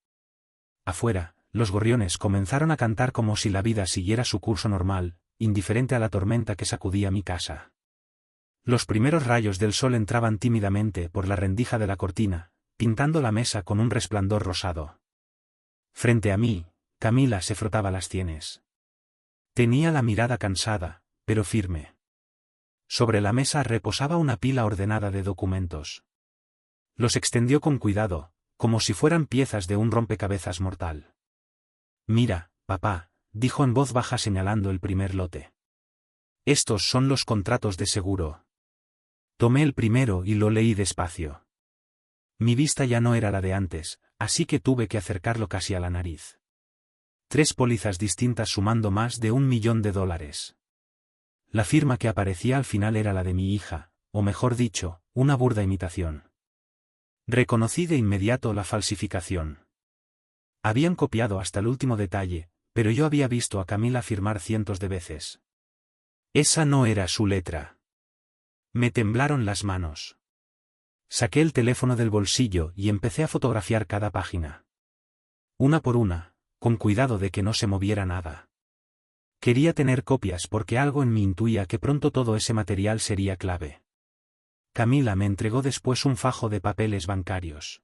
Afuera, los gorriones comenzaron a cantar como si la vida siguiera su curso normal, indiferente a la tormenta que sacudía mi casa. Los primeros rayos del sol entraban tímidamente por la rendija de la cortina, pintando la mesa con un resplandor rosado. Frente a mí, Camila se frotaba las sienes. Tenía la mirada cansada, pero firme. Sobre la mesa reposaba una pila ordenada de documentos. Los extendió con cuidado, como si fueran piezas de un rompecabezas mortal. Mira, papá, dijo en voz baja señalando el primer lote. Estos son los contratos de seguro. Tomé el primero y lo leí despacio. Mi vista ya no era la de antes, así que tuve que acercarlo casi a la nariz. 3 pólizas distintas sumando más de $1.000.000. La firma que aparecía al final era la de mi hija, o mejor dicho, una burda imitación. Reconocí de inmediato la falsificación. Habían copiado hasta el último detalle, pero yo había visto a Camila firmar cientos de veces. Esa no era su letra. Me temblaron las manos. Saqué el teléfono del bolsillo y empecé a fotografiar cada página. Una por una, con cuidado de que no se moviera nada. Quería tener copias porque algo en mí intuía que pronto todo ese material sería clave. Camila me entregó después un fajo de papeles bancarios.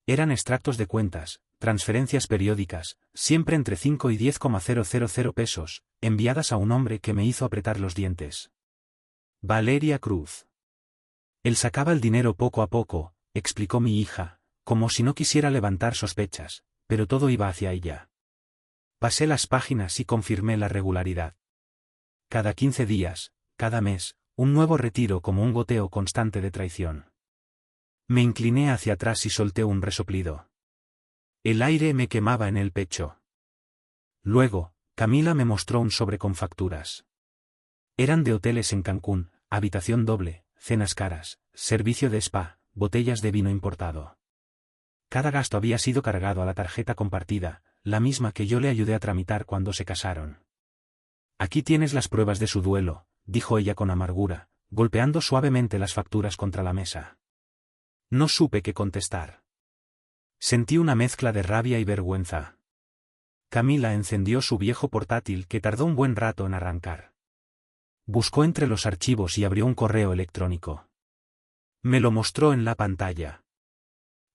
Eran extractos de cuentas, transferencias periódicas, siempre entre 5 y 10,000 pesos, enviadas a un hombre que me hizo apretar los dientes. Valeria Cruz. Él sacaba el dinero poco a poco, explicó mi hija, como si no quisiera levantar sospechas, pero todo iba hacia ella. Pasé las páginas y confirmé la regularidad. Cada 15 días, cada mes, un nuevo retiro como un goteo constante de traición. Me incliné hacia atrás y solté un resoplido. El aire me quemaba en el pecho. Luego, Camila me mostró un sobre con facturas. Eran de hoteles en Cancún, habitación doble, cenas caras, servicio de spa, botellas de vino importado. Cada gasto había sido cargado a la tarjeta compartida, la misma que yo le ayudé a tramitar cuando se casaron. Aquí tienes las pruebas de su duelo, dijo ella con amargura, golpeando suavemente las facturas contra la mesa. No supe qué contestar. Sentí una mezcla de rabia y vergüenza. Camila encendió su viejo portátil que tardó un buen rato en arrancar. Buscó entre los archivos y abrió un correo electrónico. Me lo mostró en la pantalla.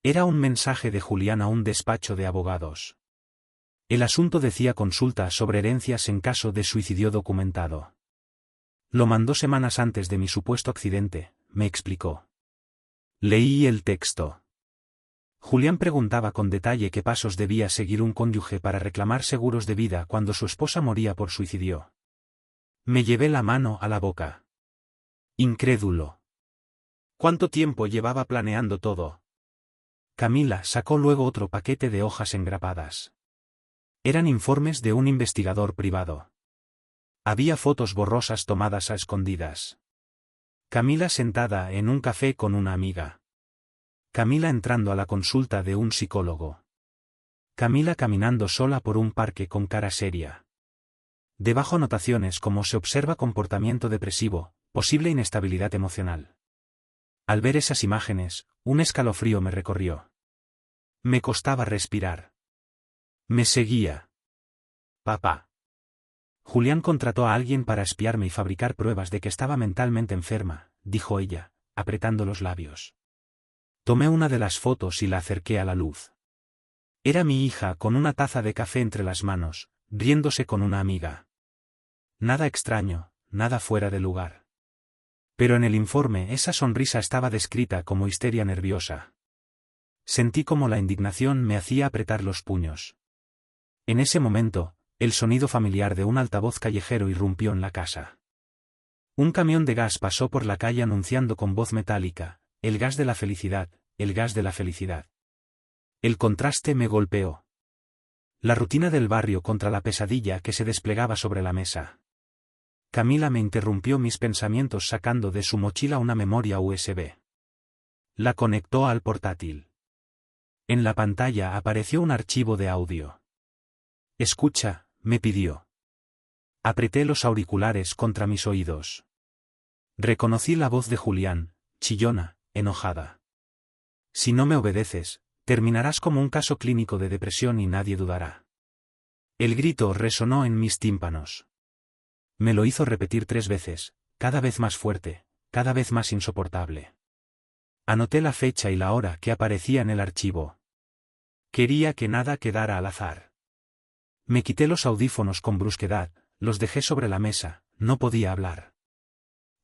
Era un mensaje de Julián a un despacho de abogados. El asunto decía consulta sobre herencias en caso de suicidio documentado. Lo mandó semanas antes de mi supuesto accidente, me explicó. Leí el texto. Julián preguntaba con detalle qué pasos debía seguir un cónyuge para reclamar seguros de vida cuando su esposa moría por suicidio. Me llevé la mano a la boca. Incrédulo. ¿Cuánto tiempo llevaba planeando todo? Camila sacó luego otro paquete de hojas engrapadas. Eran informes de un investigador privado. Había fotos borrosas tomadas a escondidas. Camila sentada en un café con una amiga. Camila entrando a la consulta de un psicólogo. Camila caminando sola por un parque con cara seria. Debajo anotaciones como se observa comportamiento depresivo, posible inestabilidad emocional. Al ver esas imágenes, un escalofrío me recorrió. Me costaba respirar. Me seguía. Papá. Julián contrató a alguien para espiarme y fabricar pruebas de que estaba mentalmente enferma, dijo ella, apretando los labios. Tomé una de las fotos y la acerqué a la luz. Era mi hija con una taza de café entre las manos, riéndose con una amiga. Nada extraño, nada fuera de lugar. Pero en el informe esa sonrisa estaba descrita como histeria nerviosa. Sentí como la indignación me hacía apretar los puños. En ese momento, el sonido familiar de un altavoz callejero irrumpió en la casa. Un camión de gas pasó por la calle anunciando con voz metálica: el gas de la felicidad, el gas de la felicidad. El contraste me golpeó. La rutina del barrio contra la pesadilla que se desplegaba sobre la mesa. Camila me interrumpió mis pensamientos sacando de su mochila una memoria USB. La conectó al portátil. En la pantalla apareció un archivo de audio. Escucha, me pidió. Apreté los auriculares contra mis oídos. Reconocí la voz de Julián, chillona, enojada. Si no me obedeces, terminarás como un caso clínico de depresión y nadie dudará. El grito resonó en mis tímpanos. Me lo hizo repetir 3 veces, cada vez más fuerte, cada vez más insoportable. Anoté la fecha y la hora que aparecía en el archivo. Quería que nada quedara al azar. Me quité los audífonos con brusquedad, los dejé sobre la mesa, no podía hablar.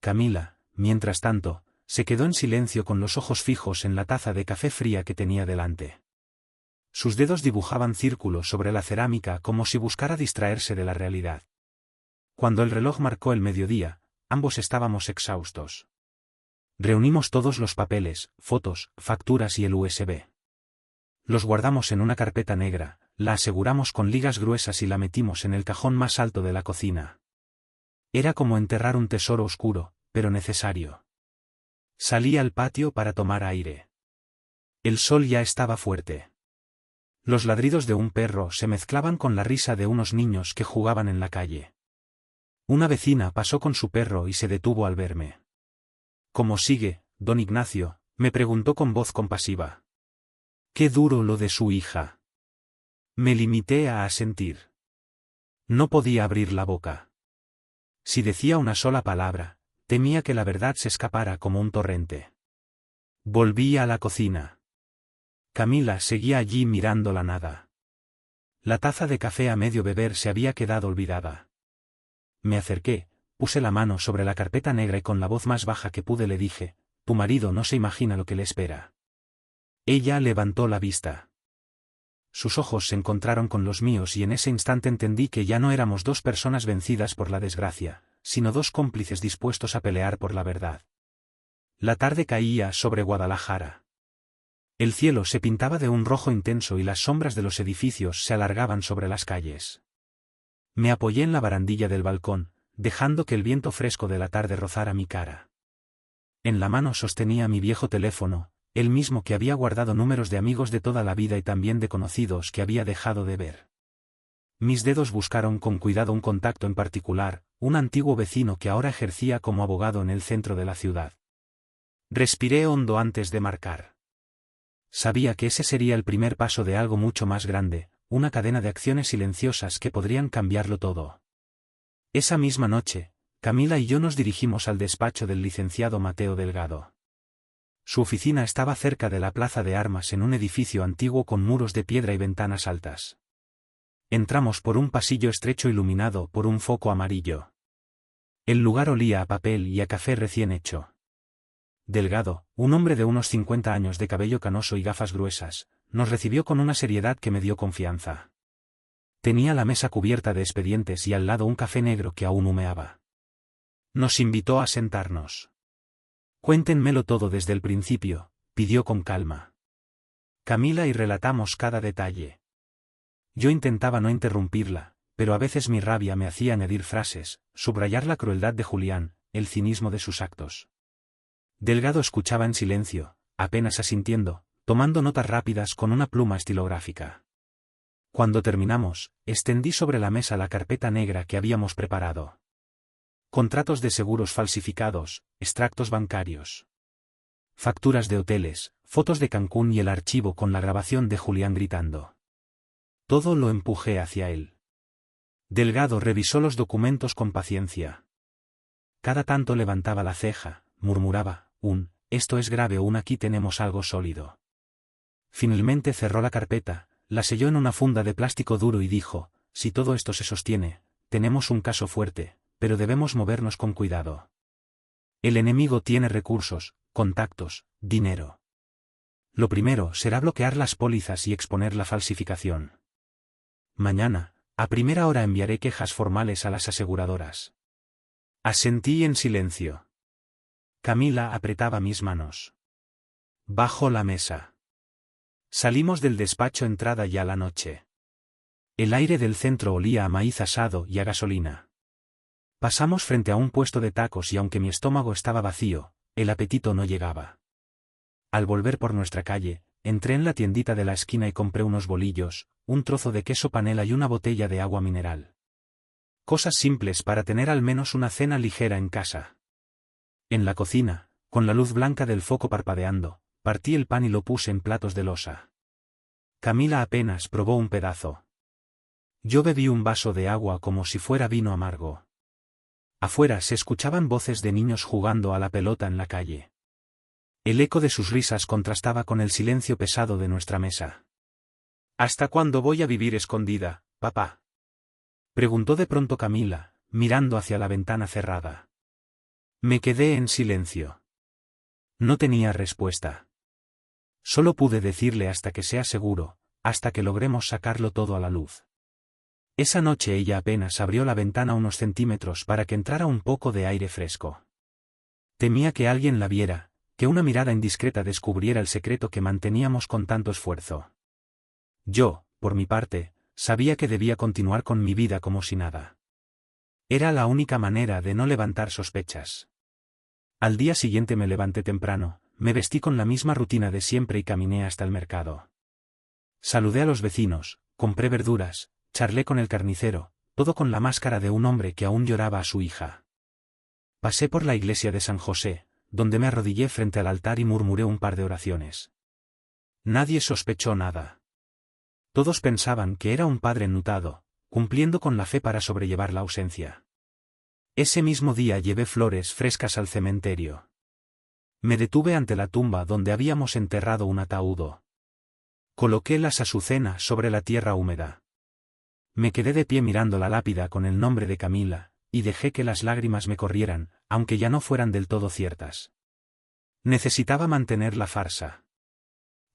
Camila, mientras tanto, se quedó en silencio con los ojos fijos en la taza de café fría que tenía delante. Sus dedos dibujaban círculos sobre la cerámica como si buscara distraerse de la realidad. Cuando el reloj marcó el mediodía, ambos estábamos exhaustos. Reunimos todos los papeles, fotos, facturas y el USB. Los guardamos en una carpeta negra, la aseguramos con ligas gruesas y la metimos en el cajón más alto de la cocina. Era como enterrar un tesoro oscuro, pero necesario. Salí al patio para tomar aire. El sol ya estaba fuerte. Los ladridos de un perro se mezclaban con la risa de unos niños que jugaban en la calle. Una vecina pasó con su perro y se detuvo al verme. ¿Cómo sigue, don Ignacio?, me preguntó con voz compasiva. Qué duro lo de su hija. Me limité a asentir. No podía abrir la boca. Si decía una sola palabra, temía que la verdad se escapara como un torrente. Volví a la cocina. Camila seguía allí mirando la nada. La taza de café a medio beber se había quedado olvidada. Me acerqué, puse la mano sobre la carpeta negra y con la voz más baja que pude le dije: tu marido no se imagina lo que le espera. Ella levantó la vista. Sus ojos se encontraron con los míos y en ese instante entendí que ya no éramos 2 personas vencidas por la desgracia, sino 2 cómplices dispuestos a pelear por la verdad. La tarde caía sobre Guadalajara. El cielo se pintaba de un rojo intenso y las sombras de los edificios se alargaban sobre las calles. Me apoyé en la barandilla del balcón, dejando que el viento fresco de la tarde rozara mi cara. En la mano sostenía mi viejo teléfono, el mismo que había guardado números de amigos de toda la vida y también de conocidos que había dejado de ver. Mis dedos buscaron con cuidado un contacto en particular, un antiguo vecino que ahora ejercía como abogado en el centro de la ciudad. Respiré hondo antes de marcar. Sabía que ese sería el primer paso de algo mucho más grande, una cadena de acciones silenciosas que podrían cambiarlo todo. Esa misma noche, Camila y yo nos dirigimos al despacho del licenciado Mateo Delgado. Su oficina estaba cerca de la plaza de armas en un edificio antiguo con muros de piedra y ventanas altas. Entramos por un pasillo estrecho iluminado por un foco amarillo. El lugar olía a papel y a café recién hecho. Delgado, un hombre de unos 50 años de cabello canoso y gafas gruesas, nos recibió con una seriedad que me dio confianza. Tenía la mesa cubierta de expedientes y al lado un café negro que aún humeaba. Nos invitó a sentarnos. Cuéntenmelo todo desde el principio, pidió con calma. Camila y relatamos cada detalle. Yo intentaba no interrumpirla, pero a veces mi rabia me hacía añadir frases, subrayar la crueldad de Julián, el cinismo de sus actos. Delgado escuchaba en silencio, apenas asintiendo, tomando notas rápidas con una pluma estilográfica. Cuando terminamos, extendí sobre la mesa la carpeta negra que habíamos preparado. Contratos de seguros falsificados, extractos bancarios, facturas de hoteles, fotos de Cancún y el archivo con la grabación de Julián gritando. Todo lo empujé hacia él. Delgado revisó los documentos con paciencia. Cada tanto levantaba la ceja, murmuraba, esto es grave o aquí tenemos algo sólido. Finalmente cerró la carpeta, la selló en una funda de plástico duro y dijo: si todo esto se sostiene, tenemos un caso fuerte, pero debemos movernos con cuidado. El enemigo tiene recursos, contactos, dinero. Lo primero será bloquear las pólizas y exponer la falsificación. Mañana, a primera hora enviaré quejas formales a las aseguradoras. Asentí en silencio. Camila apretaba mis manos. Bajo la mesa. Salimos del despacho entrada ya la noche. El aire del centro olía a maíz asado y a gasolina. Pasamos frente a un puesto de tacos y aunque mi estómago estaba vacío, el apetito no llegaba. Al volver por nuestra calle, entré en la tiendita de la esquina y compré unos bolillos, un trozo de queso panela y una botella de agua mineral. Cosas simples para tener al menos una cena ligera en casa. En la cocina, con la luz blanca del foco parpadeando, partí el pan y lo puse en platos de losa. Camila apenas probó un pedazo. Yo bebí un vaso de agua como si fuera vino amargo. Afuera se escuchaban voces de niños jugando a la pelota en la calle. El eco de sus risas contrastaba con el silencio pesado de nuestra mesa. ¿Hasta cuándo voy a vivir escondida, papá?, preguntó de pronto Camila, mirando hacia la ventana cerrada. Me quedé en silencio. No tenía respuesta. Solo pude decirle hasta que sea seguro, hasta que logremos sacarlo todo a la luz. Esa noche ella apenas abrió la ventana unos centímetros para que entrara un poco de aire fresco. Temía que alguien la viera, que una mirada indiscreta descubriera el secreto que manteníamos con tanto esfuerzo. Yo, por mi parte, sabía que debía continuar con mi vida como si nada. Era la única manera de no levantar sospechas. Al día siguiente me levanté temprano, me vestí con la misma rutina de siempre y caminé hasta el mercado. Saludé a los vecinos, compré verduras, charlé con el carnicero, todo con la máscara de un hombre que aún lloraba a su hija. Pasé por la iglesia de San José, donde me arrodillé frente al altar y murmuré un par de oraciones. Nadie sospechó nada. Todos pensaban que era un padre enlutado, cumpliendo con la fe para sobrellevar la ausencia. Ese mismo día llevé flores frescas al cementerio. Me detuve ante la tumba donde habíamos enterrado un ataúd. Coloqué las azucenas sobre la tierra húmeda. Me quedé de pie mirando la lápida con el nombre de Camila, y dejé que las lágrimas me corrieran, aunque ya no fueran del todo ciertas. Necesitaba mantener la farsa.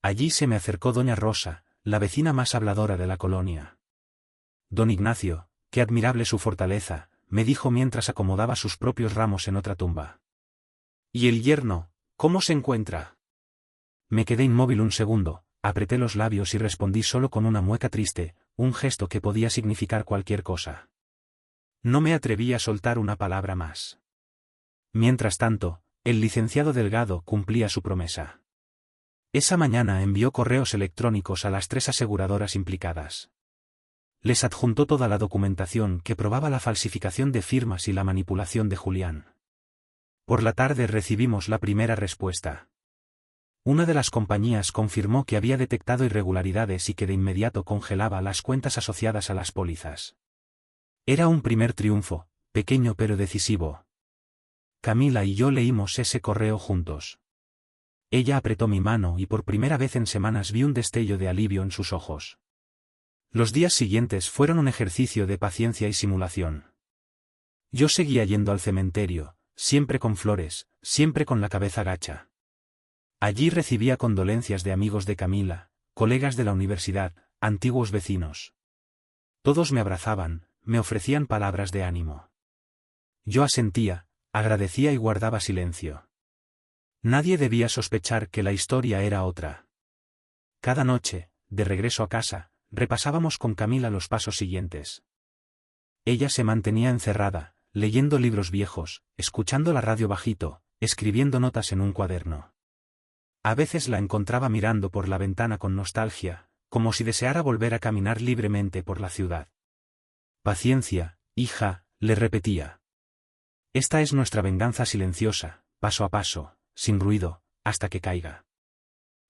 Allí se me acercó doña Rosa, la vecina más habladora de la colonia. Don Ignacio, qué admirable su fortaleza, me dijo mientras acomodaba sus propios ramos en otra tumba. ¿Y el yerno, cómo se encuentra? Me quedé inmóvil un segundo, apreté los labios y respondí solo con una mueca triste, un gesto que podía significar cualquier cosa. No me atreví a soltar una palabra más. Mientras tanto, el licenciado Delgado cumplía su promesa. Esa mañana envió correos electrónicos a las 3 aseguradoras implicadas. Les adjuntó toda la documentación que probaba la falsificación de firmas y la manipulación de Julián. Por la tarde recibimos la primera respuesta. Una de las compañías confirmó que había detectado irregularidades y que de inmediato congelaba las cuentas asociadas a las pólizas. Era un primer triunfo, pequeño pero decisivo. Camila y yo leímos ese correo juntos. Ella apretó mi mano y por primera vez en semanas vi un destello de alivio en sus ojos. Los días siguientes fueron un ejercicio de paciencia y simulación. Yo seguía yendo al cementerio, siempre con flores, siempre con la cabeza gacha. Allí recibía condolencias de amigos de Camila, colegas de la universidad, antiguos vecinos. Todos me abrazaban, me ofrecían palabras de ánimo. Yo asentía, agradecía y guardaba silencio. Nadie debía sospechar que la historia era otra. Cada noche, de regreso a casa, repasábamos con Camila los pasos siguientes. Ella se mantenía encerrada, leyendo libros viejos, escuchando la radio bajito, escribiendo notas en un cuaderno. A veces la encontraba mirando por la ventana con nostalgia, como si deseara volver a caminar libremente por la ciudad. Paciencia, hija, le repetía. Esta es nuestra venganza silenciosa, paso a paso, sin ruido, hasta que caiga.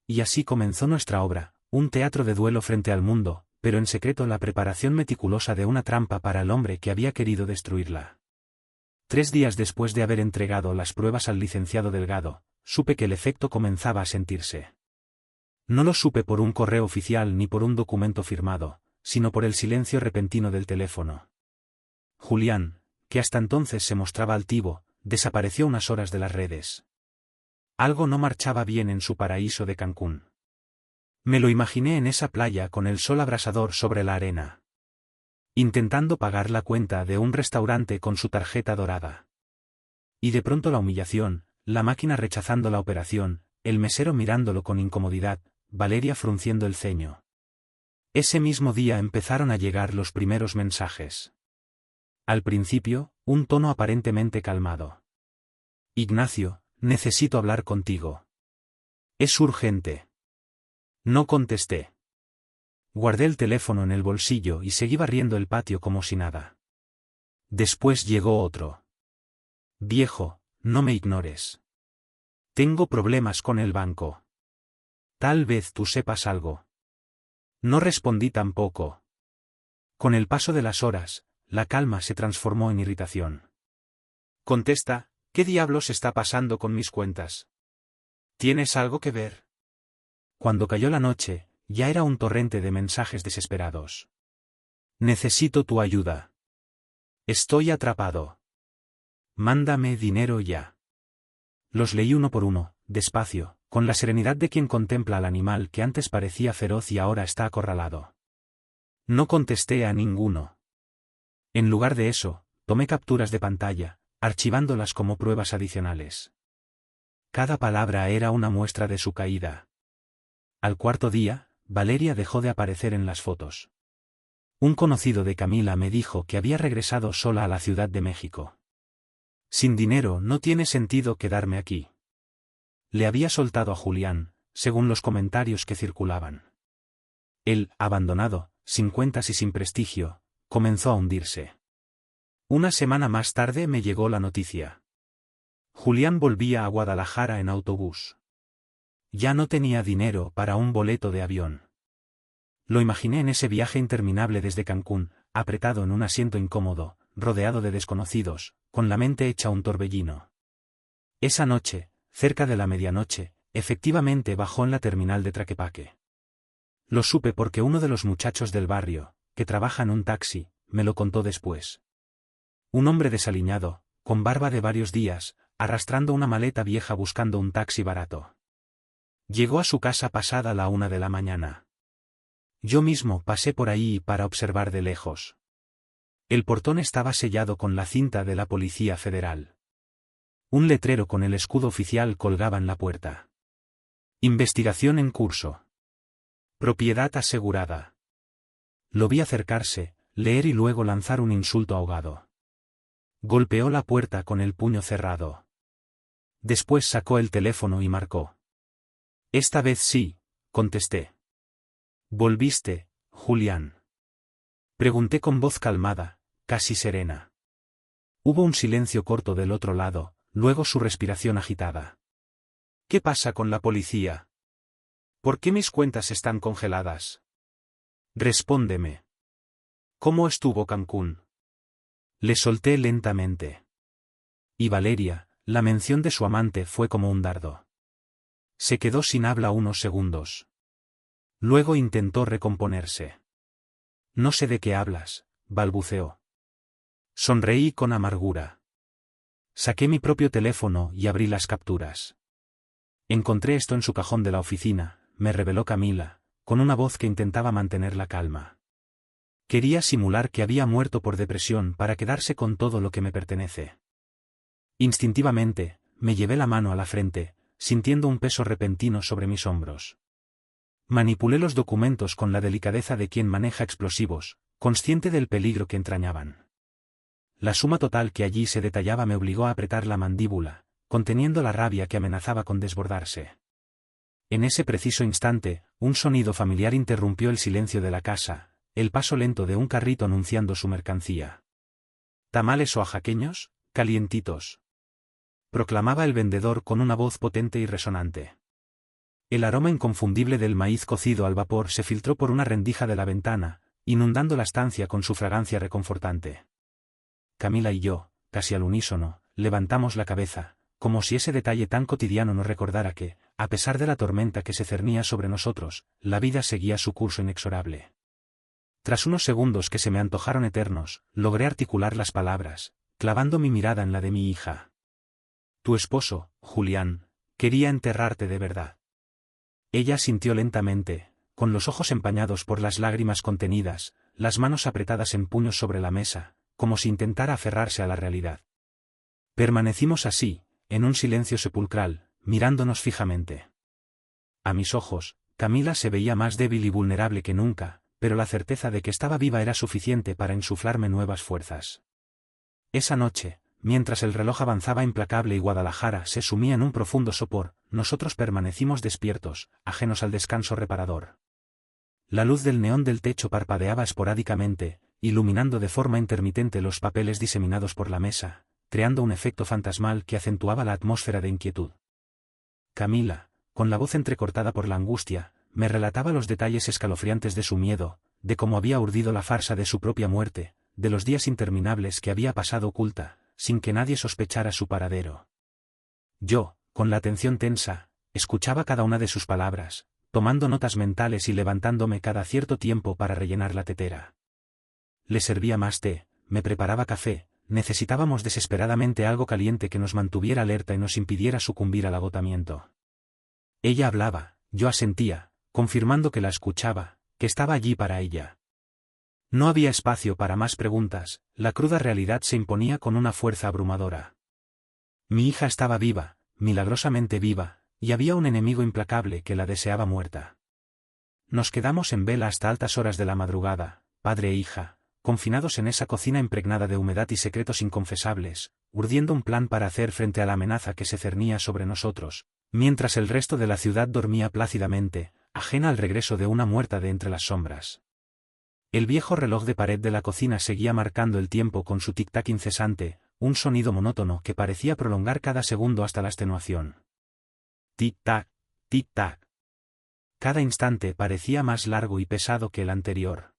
Y así comenzó nuestra obra, un teatro de duelo frente al mundo, pero en secreto la preparación meticulosa de una trampa para el hombre que había querido destruirla. 3 días después de haber entregado las pruebas al licenciado Delgado, supe que el efecto comenzaba a sentirse. No lo supe por un correo oficial ni por un documento firmado, sino por el silencio repentino del teléfono. Julián, que hasta entonces se mostraba altivo, desapareció unas horas de las redes. Algo no marchaba bien en su paraíso de Cancún. Me lo imaginé en esa playa con el sol abrasador sobre la arena, intentando pagar la cuenta de un restaurante con su tarjeta dorada. Y de pronto la humillación, la máquina rechazando la operación, el mesero mirándolo con incomodidad, Valeria frunciendo el ceño. Ese mismo día empezaron a llegar los primeros mensajes. Al principio, un tono aparentemente calmado. Ignacio, necesito hablar contigo. Es urgente. No contesté. Guardé el teléfono en el bolsillo y seguí barriendo el patio como si nada. Después llegó otro. Viejo, no me ignores. Tengo problemas con el banco. Tal vez tú sepas algo. No respondí tampoco. Con el paso de las horas, la calma se transformó en irritación. Contesta, ¿qué diablos está pasando con mis cuentas? ¿Tienes algo que ver? Cuando cayó la noche, ya era un torrente de mensajes desesperados. Necesito tu ayuda. Estoy atrapado. Mándame dinero ya. Los leí uno por uno, despacio, con la serenidad de quien contempla al animal que antes parecía feroz y ahora está acorralado. No contesté a ninguno. En lugar de eso, tomé capturas de pantalla, archivándolas como pruebas adicionales. Cada palabra era una muestra de su caída. Al cuarto día, Valeria dejó de aparecer en las fotos. Un conocido de Camila me dijo que había regresado sola a la Ciudad de México. Sin dinero no tiene sentido quedarme aquí. Le había soltado a Julián, según los comentarios que circulaban. Él, abandonado, sin cuentas y sin prestigio, comenzó a hundirse. Una semana más tarde me llegó la noticia. Julián volvía a Guadalajara en autobús. Ya no tenía dinero para un boleto de avión. Lo imaginé en ese viaje interminable desde Cancún, apretado en un asiento incómodo, rodeado de desconocidos, con la mente hecha un torbellino. Esa noche, cerca de la medianoche, efectivamente bajó en la terminal de Tlaquepaque. Lo supe porque uno de los muchachos del barrio, que trabaja en un taxi, me lo contó después. Un hombre desaliñado, con barba de varios días, arrastrando una maleta vieja buscando un taxi barato. Llegó a su casa pasada la 1 de la mañana. Yo mismo pasé por ahí para observar de lejos. El portón estaba sellado con la cinta de la Policía Federal. Un letrero con el escudo oficial colgaba en la puerta. Investigación en curso. Propiedad asegurada. Lo vi acercarse, leer y luego lanzar un insulto ahogado. Golpeó la puerta con el puño cerrado. Después sacó el teléfono y marcó. Esta vez sí, contesté. ¿Volviste, Julián? Pregunté con voz calmada, casi serena. Hubo un silencio corto del otro lado, luego su respiración agitada. ¿Qué pasa con la policía? ¿Por qué mis cuentas están congeladas? Respóndeme. ¿Cómo estuvo Cancún? Le solté lentamente. Y Valeria, la mención de su amante fue como un dardo. Se quedó sin habla unos segundos. Luego intentó recomponerse. No sé de qué hablas, balbuceó. Sonreí con amargura. Saqué mi propio teléfono y abrí las capturas. Encontré esto en su cajón de la oficina, me reveló Camila, con una voz que intentaba mantener la calma. Quería simular que había muerto por depresión para quedarse con todo lo que me pertenece. Instintivamente, me llevé la mano a la frente, sintiendo un peso repentino sobre mis hombros. Manipulé los documentos con la delicadeza de quien maneja explosivos, consciente del peligro que entrañaban. La suma total que allí se detallaba me obligó a apretar la mandíbula, conteniendo la rabia que amenazaba con desbordarse. En ese preciso instante, un sonido familiar interrumpió el silencio de la casa, el paso lento de un carrito anunciando su mercancía. ¿Tamales oaxaqueños, calientitos?, proclamaba el vendedor con una voz potente y resonante. El aroma inconfundible del maíz cocido al vapor se filtró por una rendija de la ventana, inundando la estancia con su fragancia reconfortante. Camila y yo, casi al unísono, levantamos la cabeza, como si ese detalle tan cotidiano nos recordara que, a pesar de la tormenta que se cernía sobre nosotros, la vida seguía su curso inexorable. Tras unos segundos que se me antojaron eternos, logré articular las palabras, clavando mi mirada en la de mi hija. Tu esposo, Julián, quería enterrarte de verdad. Ella sintió lentamente, con los ojos empañados por las lágrimas contenidas, las manos apretadas en puños sobre la mesa, como si intentara aferrarse a la realidad. Permanecimos así, en un silencio sepulcral, mirándonos fijamente. A mis ojos, Camila se veía más débil y vulnerable que nunca, pero la certeza de que estaba viva era suficiente para insuflarme nuevas fuerzas. Esa noche, mientras el reloj avanzaba implacable y Guadalajara se sumía en un profundo sopor, nosotros permanecimos despiertos, ajenos al descanso reparador. La luz del neón del techo parpadeaba esporádicamente, iluminando de forma intermitente los papeles diseminados por la mesa, creando un efecto fantasmal que acentuaba la atmósfera de inquietud. Camila, con la voz entrecortada por la angustia, me relataba los detalles escalofriantes de su miedo, de cómo había urdido la farsa de su propia muerte, de los días interminables que había pasado oculta, sin que nadie sospechara su paradero. Yo, con la atención tensa, escuchaba cada una de sus palabras, tomando notas mentales y levantándome cada cierto tiempo para rellenar la tetera. Le servía más té, me preparaba café, necesitábamos desesperadamente algo caliente que nos mantuviera alerta y nos impidiera sucumbir al agotamiento. Ella hablaba, yo asentía, confirmando que la escuchaba, que estaba allí para ella. No había espacio para más preguntas, la cruda realidad se imponía con una fuerza abrumadora. Mi hija estaba viva, milagrosamente viva, y había un enemigo implacable que la deseaba muerta. Nos quedamos en vela hasta altas horas de la madrugada, padre e hija, confinados en esa cocina impregnada de humedad y secretos inconfesables, urdiendo un plan para hacer frente a la amenaza que se cernía sobre nosotros, mientras el resto de la ciudad dormía plácidamente, ajena al regreso de una muerta de entre las sombras. El viejo reloj de pared de la cocina seguía marcando el tiempo con su tic-tac incesante, un sonido monótono que parecía prolongar cada segundo hasta la extenuación. Tic-tac, tic-tac. Cada instante parecía más largo y pesado que el anterior.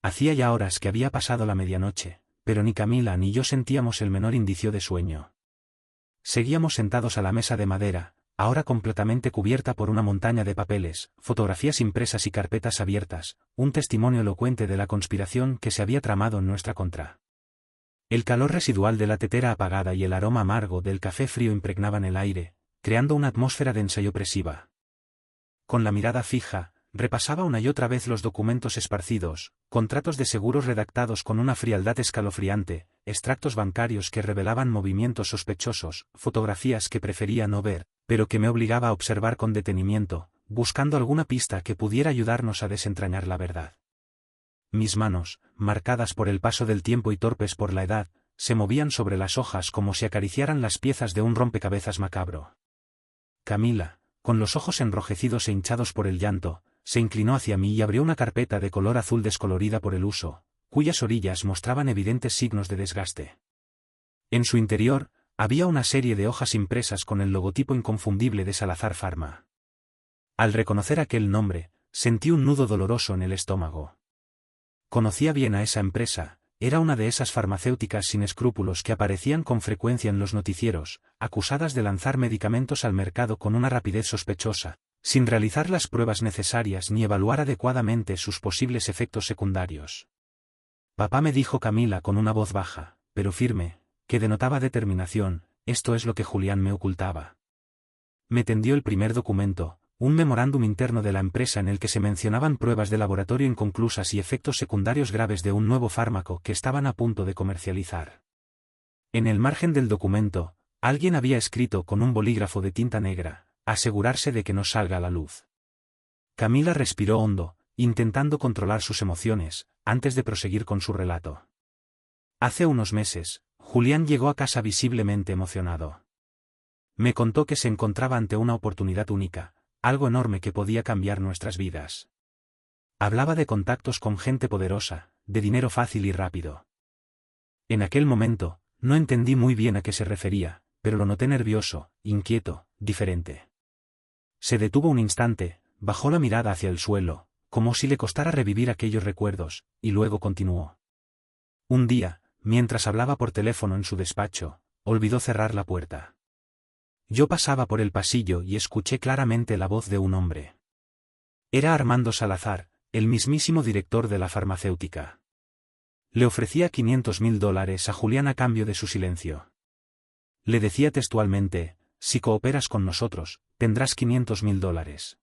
Hacía ya horas que había pasado la medianoche, pero ni Camila ni yo sentíamos el menor indicio de sueño. Seguíamos sentados a la mesa de madera, ahora completamente cubierta por una montaña de papeles, fotografías impresas y carpetas abiertas, un testimonio elocuente de la conspiración que se había tramado en nuestra contra. El calor residual de la tetera apagada y el aroma amargo del café frío impregnaban el aire, creando una atmósfera densa y opresiva. Con la mirada fija, repasaba una y otra vez los documentos esparcidos, contratos de seguros redactados con una frialdad escalofriante, extractos bancarios que revelaban movimientos sospechosos, fotografías que prefería no ver, pero que me obligaba a observar con detenimiento, buscando alguna pista que pudiera ayudarnos a desentrañar la verdad. Mis manos, marcadas por el paso del tiempo y torpes por la edad, se movían sobre las hojas como si acariciaran las piezas de un rompecabezas macabro. Camila, con los ojos enrojecidos e hinchados por el llanto, se inclinó hacia mí y abrió una carpeta de color azul descolorida por el uso, cuyas orillas mostraban evidentes signos de desgaste. En su interior, había una serie de hojas impresas con el logotipo inconfundible de Salazar Pharma. Al reconocer aquel nombre, sentí un nudo doloroso en el estómago. Conocía bien a esa empresa, era una de esas farmacéuticas sin escrúpulos que aparecían con frecuencia en los noticieros, acusadas de lanzar medicamentos al mercado con una rapidez sospechosa, sin realizar las pruebas necesarias ni evaluar adecuadamente sus posibles efectos secundarios. Papá, me dijo Camila con una voz baja, pero firme, que denotaba determinación, esto es lo que Julián me ocultaba. Me tendió el primer documento, un memorándum interno de la empresa en el que se mencionaban pruebas de laboratorio inconclusas y efectos secundarios graves de un nuevo fármaco que estaban a punto de comercializar. En el margen del documento, alguien había escrito con un bolígrafo de tinta negra, asegurarse de que no salga a la luz. Camila respiró hondo, intentando controlar sus emociones, antes de proseguir con su relato. Hace unos meses, Julián llegó a casa visiblemente emocionado. Me contó que se encontraba ante una oportunidad única, algo enorme que podía cambiar nuestras vidas. Hablaba de contactos con gente poderosa, de dinero fácil y rápido. En aquel momento, no entendí muy bien a qué se refería, pero lo noté nervioso, inquieto, diferente. Se detuvo un instante, bajó la mirada hacia el suelo, como si le costara revivir aquellos recuerdos, y luego continuó. Un día, mientras hablaba por teléfono en su despacho, olvidó cerrar la puerta. Yo pasaba por el pasillo y escuché claramente la voz de un hombre. Era Armando Salazar, el mismísimo director de la farmacéutica. Le ofrecía $500.000 a Julián a cambio de su silencio. Le decía textualmente: si cooperas con nosotros, tendrás $500.000.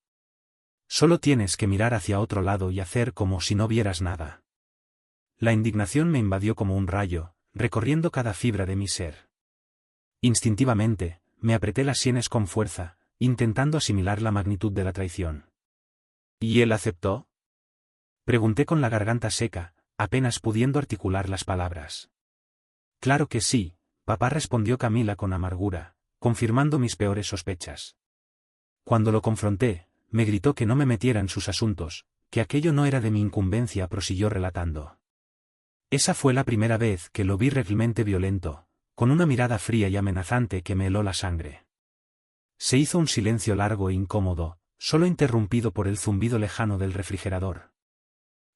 Solo tienes que mirar hacia otro lado y hacer como si no vieras nada. La indignación me invadió como un rayo, recorriendo cada fibra de mi ser. Instintivamente, me apreté las sienes con fuerza, intentando asimilar la magnitud de la traición. ¿Y él aceptó? Pregunté con la garganta seca, apenas pudiendo articular las palabras. Claro que sí, papá, respondió Camila con amargura, confirmando mis peores sospechas. Cuando lo confronté, me gritó que no me metiera en sus asuntos, que aquello no era de mi incumbencia, prosiguió relatando. Esa fue la primera vez que lo vi realmente violento, con una mirada fría y amenazante que me heló la sangre. Se hizo un silencio largo e incómodo, solo interrumpido por el zumbido lejano del refrigerador.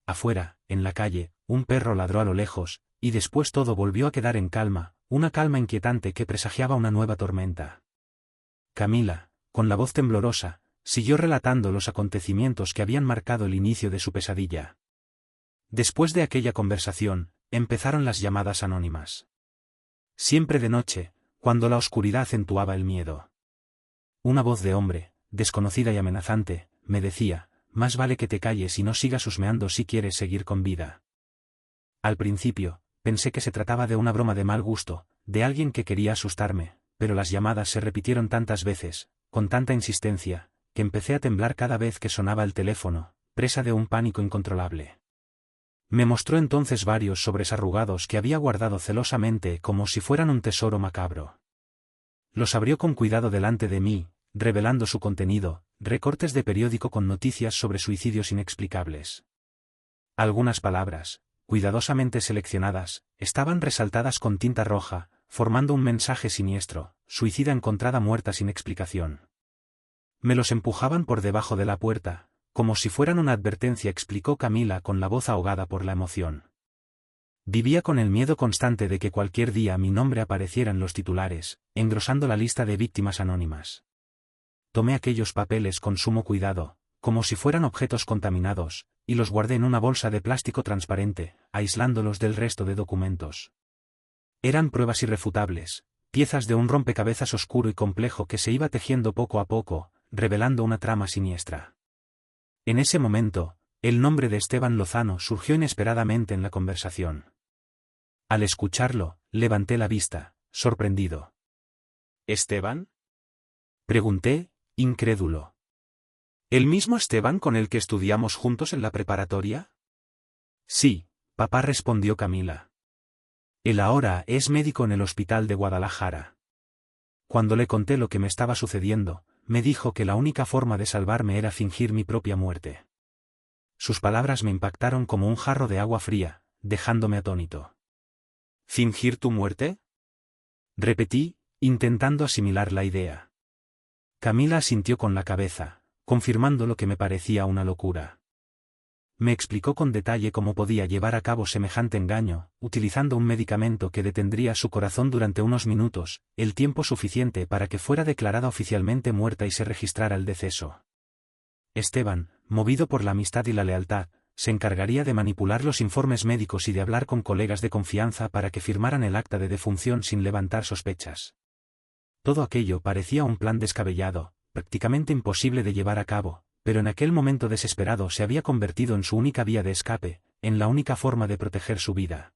Afuera, en la calle, un perro ladró a lo lejos, y después todo volvió a quedar en calma, una calma inquietante que presagiaba una nueva tormenta. Camila, con la voz temblorosa, siguió relatando los acontecimientos que habían marcado el inicio de su pesadilla. Después de aquella conversación, empezaron las llamadas anónimas. Siempre de noche, cuando la oscuridad acentuaba el miedo. Una voz de hombre, desconocida y amenazante, me decía: más vale que te calles y no sigas husmeando si quieres seguir con vida. Al principio, pensé que se trataba de una broma de mal gusto, de alguien que quería asustarme, pero las llamadas se repitieron tantas veces, con tanta insistencia, que empecé a temblar cada vez que sonaba el teléfono, presa de un pánico incontrolable. Me mostró entonces varios sobres arrugados que había guardado celosamente como si fueran un tesoro macabro. Los abrió con cuidado delante de mí, revelando su contenido: recortes de periódico con noticias sobre suicidios inexplicables. Algunas palabras, cuidadosamente seleccionadas, estaban resaltadas con tinta roja, formando un mensaje siniestro: suicida encontrada muerta sin explicación. Me los empujaban por debajo de la puerta, como si fueran una advertencia, explicó Camila con la voz ahogada por la emoción. Vivía con el miedo constante de que cualquier día mi nombre apareciera en los titulares, engrosando la lista de víctimas anónimas. Tomé aquellos papeles con sumo cuidado, como si fueran objetos contaminados, y los guardé en una bolsa de plástico transparente, aislándolos del resto de documentos. Eran pruebas irrefutables, piezas de un rompecabezas oscuro y complejo que se iba tejiendo poco a poco, revelando una trama siniestra. En ese momento, el nombre de Esteban Lozano surgió inesperadamente en la conversación. Al escucharlo, levanté la vista, sorprendido. ¿Esteban?, pregunté, incrédulo. ¿El mismo Esteban con el que estudiamos juntos en la preparatoria? Sí, papá, respondió Camila. Él ahora es médico en el hospital de Guadalajara. Cuando le conté lo que me estaba sucediendo, me dijo que la única forma de salvarme era fingir mi propia muerte. Sus palabras me impactaron como un jarro de agua fría, dejándome atónito. ¿Fingir tu muerte?, repetí, intentando asimilar la idea. Camila asintió con la cabeza, confirmando lo que me parecía una locura. Me explicó con detalle cómo podía llevar a cabo semejante engaño, utilizando un medicamento que detendría su corazón durante unos minutos, el tiempo suficiente para que fuera declarada oficialmente muerta y se registrara el deceso. Esteban, movido por la amistad y la lealtad, se encargaría de manipular los informes médicos y de hablar con colegas de confianza para que firmaran el acta de defunción sin levantar sospechas. Todo aquello parecía un plan descabellado, prácticamente imposible de llevar a cabo, pero en aquel momento desesperado se había convertido en su única vía de escape, en la única forma de proteger su vida.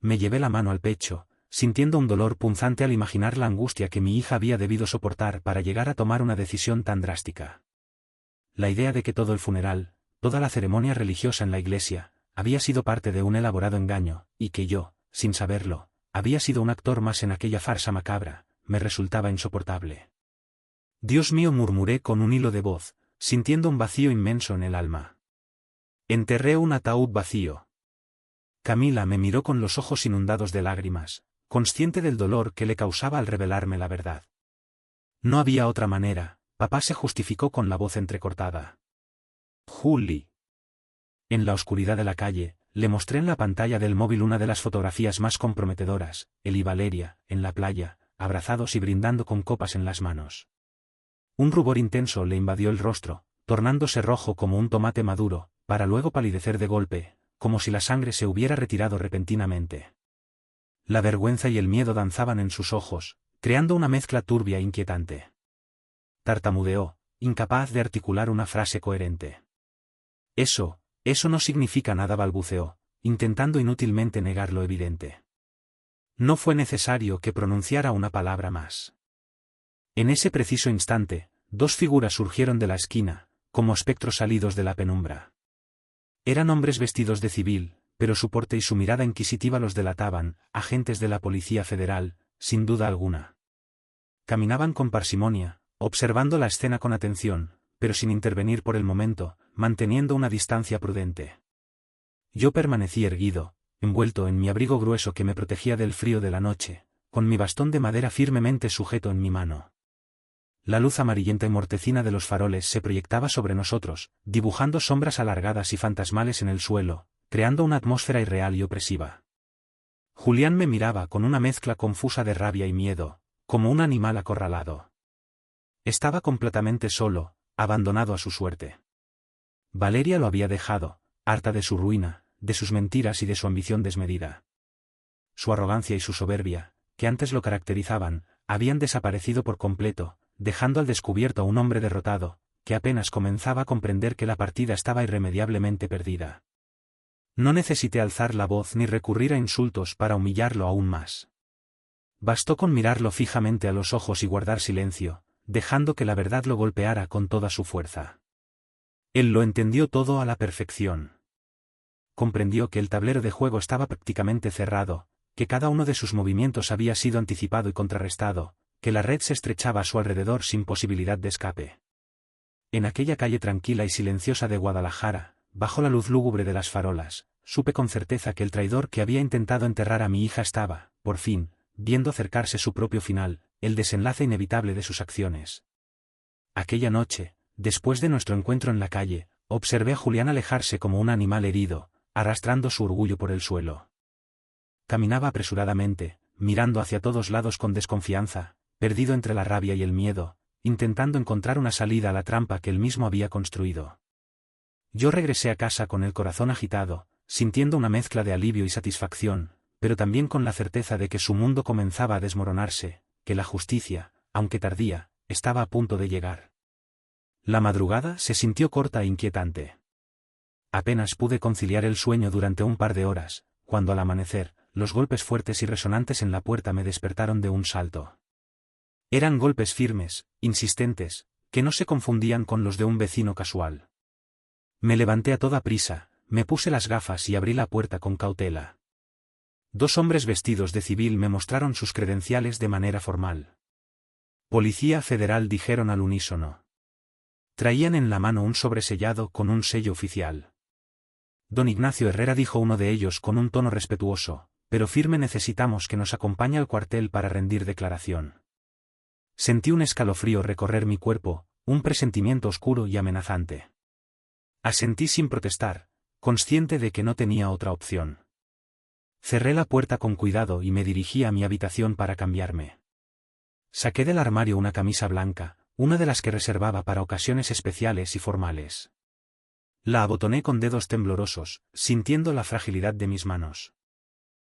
Me llevé la mano al pecho, sintiendo un dolor punzante al imaginar la angustia que mi hija había debido soportar para llegar a tomar una decisión tan drástica. La idea de que todo el funeral, toda la ceremonia religiosa en la iglesia, había sido parte de un elaborado engaño, y que yo, sin saberlo, había sido un actor más en aquella farsa macabra, me resultaba insoportable. Dios mío, murmuré con un hilo de voz, sintiendo un vacío inmenso en el alma. Enterré un ataúd vacío. Camila me miró con los ojos inundados de lágrimas, consciente del dolor que le causaba al revelarme la verdad. No había otra manera, papá se justificó con la voz entrecortada. Juli. En la oscuridad de la calle, le mostré en la pantalla del móvil una de las fotografías más comprometedoras: él y Valeria, en la playa, abrazados y brindando con copas en las manos. Un rubor intenso le invadió el rostro, tornándose rojo como un tomate maduro, para luego palidecer de golpe, como si la sangre se hubiera retirado repentinamente. La vergüenza y el miedo danzaban en sus ojos, creando una mezcla turbia e inquietante. Tartamudeó, incapaz de articular una frase coherente. Eso no significa nada, balbuceó, intentando inútilmente negar lo evidente. No fue necesario que pronunciara una palabra más. En ese preciso instante, dos figuras surgieron de la esquina, como espectros salidos de la penumbra. Eran hombres vestidos de civil, pero su porte y su mirada inquisitiva los delataban, agentes de la Policía Federal, sin duda alguna. Caminaban con parsimonia, observando la escena con atención, pero sin intervenir por el momento, manteniendo una distancia prudente. Yo permanecí erguido, envuelto en mi abrigo grueso que me protegía del frío de la noche, con mi bastón de madera firmemente sujeto en mi mano. La luz amarillenta y mortecina de los faroles se proyectaba sobre nosotros, dibujando sombras alargadas y fantasmales en el suelo, creando una atmósfera irreal y opresiva. Julián me miraba con una mezcla confusa de rabia y miedo, como un animal acorralado. Estaba completamente solo, abandonado a su suerte. Valeria lo había dejado, harta de su ruina, de sus mentiras y de su ambición desmedida. Su arrogancia y su soberbia, que antes lo caracterizaban, habían desaparecido por completo, dejando al descubierto a un hombre derrotado, que apenas comenzaba a comprender que la partida estaba irremediablemente perdida. No necesité alzar la voz ni recurrir a insultos para humillarlo aún más. Bastó con mirarlo fijamente a los ojos y guardar silencio, dejando que la verdad lo golpeara con toda su fuerza. Él lo entendió todo a la perfección. Comprendió que el tablero de juego estaba prácticamente cerrado, que cada uno de sus movimientos había sido anticipado y contrarrestado, que la red se estrechaba a su alrededor sin posibilidad de escape. En aquella calle tranquila y silenciosa de Guadalajara, bajo la luz lúgubre de las farolas, supe con certeza que el traidor que había intentado enterrar a mi hija estaba, por fin, viendo acercarse su propio final, el desenlace inevitable de sus acciones. Aquella noche, después de nuestro encuentro en la calle, observé a Julián alejarse como un animal herido, arrastrando su orgullo por el suelo. Caminaba apresuradamente, mirando hacia todos lados con desconfianza, perdido entre la rabia y el miedo, intentando encontrar una salida a la trampa que él mismo había construido. Yo regresé a casa con el corazón agitado, sintiendo una mezcla de alivio y satisfacción, pero también con la certeza de que su mundo comenzaba a desmoronarse, que la justicia, aunque tardía, estaba a punto de llegar. La madrugada se sintió corta e inquietante. Apenas pude conciliar el sueño durante un par de horas, cuando al amanecer, los golpes fuertes y resonantes en la puerta me despertaron de un salto. Eran golpes firmes, insistentes, que no se confundían con los de un vecino casual. Me levanté a toda prisa, me puse las gafas y abrí la puerta con cautela. Dos hombres vestidos de civil me mostraron sus credenciales de manera formal. Policía Federal, dijeron al unísono. Traían en la mano un sobresellado con un sello oficial. Don Ignacio Herrera, dijo uno de ellos con un tono respetuoso, pero firme. Necesitamos que nos acompañe al cuartel para rendir declaración. Sentí un escalofrío recorrer mi cuerpo, un presentimiento oscuro y amenazante. Asentí sin protestar, consciente de que no tenía otra opción. Cerré la puerta con cuidado y me dirigí a mi habitación para cambiarme. Saqué del armario una camisa blanca, una de las que reservaba para ocasiones especiales y formales. La abotoné con dedos temblorosos, sintiendo la fragilidad de mis manos.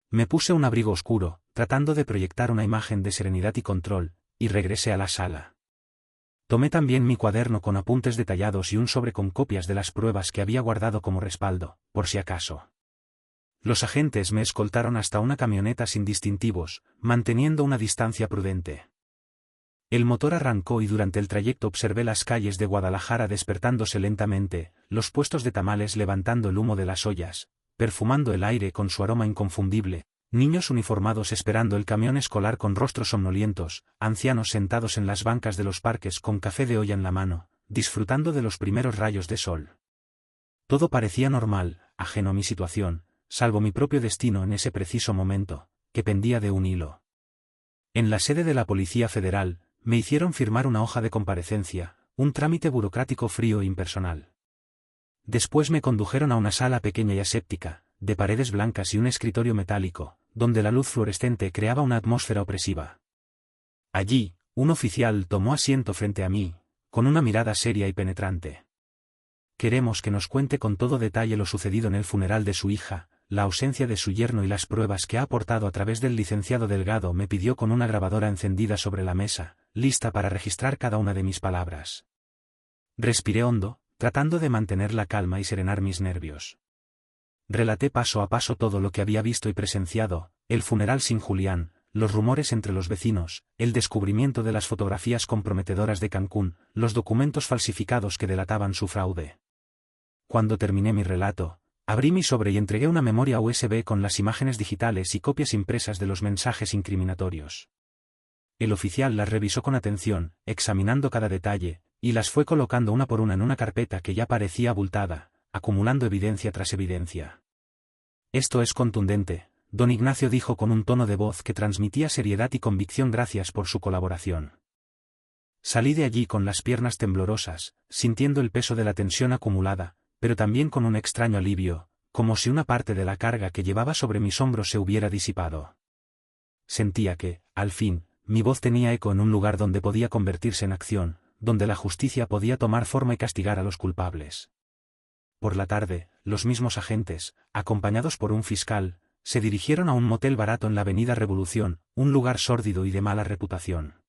Me puse un abrigo oscuro, tratando de proyectar una imagen de serenidad y control, y regresé a la sala. Tomé también mi cuaderno con apuntes detallados y un sobre con copias de las pruebas que había guardado como respaldo, por si acaso. Los agentes me escoltaron hasta una camioneta sin distintivos, manteniendo una distancia prudente. El motor arrancó y durante el trayecto observé las calles de Guadalajara despertándose lentamente, los puestos de tamales levantando el humo de las ollas, perfumando el aire con su aroma inconfundible, niños uniformados esperando el camión escolar con rostros somnolientos, ancianos sentados en las bancas de los parques con café de olla en la mano, disfrutando de los primeros rayos de sol. Todo parecía normal, ajeno a mi situación, salvo mi propio destino en ese preciso momento, que pendía de un hilo. En la sede de la Policía Federal, me hicieron firmar una hoja de comparecencia, un trámite burocrático frío e impersonal. Después me condujeron a una sala pequeña y aséptica, de paredes blancas y un escritorio metálico, donde la luz fluorescente creaba una atmósfera opresiva. Allí, un oficial tomó asiento frente a mí, con una mirada seria y penetrante. Queremos que nos cuente con todo detalle lo sucedido en el funeral de su hija, la ausencia de su yerno y las pruebas que ha aportado a través del licenciado Delgado, me pidió con una grabadora encendida sobre la mesa, lista para registrar cada una de mis palabras. Respiré hondo, tratando de mantener la calma y serenar mis nervios. Relaté paso a paso todo lo que había visto y presenciado, el funeral sin Julián, los rumores entre los vecinos, el descubrimiento de las fotografías comprometedoras de Cancún, los documentos falsificados que delataban su fraude. Cuando terminé mi relato, abrí mi sobre y entregué una memoria USB con las imágenes digitales y copias impresas de los mensajes incriminatorios. El oficial las revisó con atención, examinando cada detalle, y las fue colocando una por una en una carpeta que ya parecía abultada, acumulando evidencia tras evidencia. Esto es contundente, don Ignacio dijo con un tono de voz que transmitía seriedad y convicción. Gracias por su colaboración. Salí de allí con las piernas temblorosas, sintiendo el peso de la tensión acumulada, pero también con un extraño alivio, como si una parte de la carga que llevaba sobre mis hombros se hubiera disipado. Sentía que, al fin, mi voz tenía eco en un lugar donde podía convertirse en acción, donde la justicia podía tomar forma y castigar a los culpables. Por la tarde, los mismos agentes, acompañados por un fiscal, se dirigieron a un motel barato en la avenida Revolución, un lugar sórdido y de mala reputación.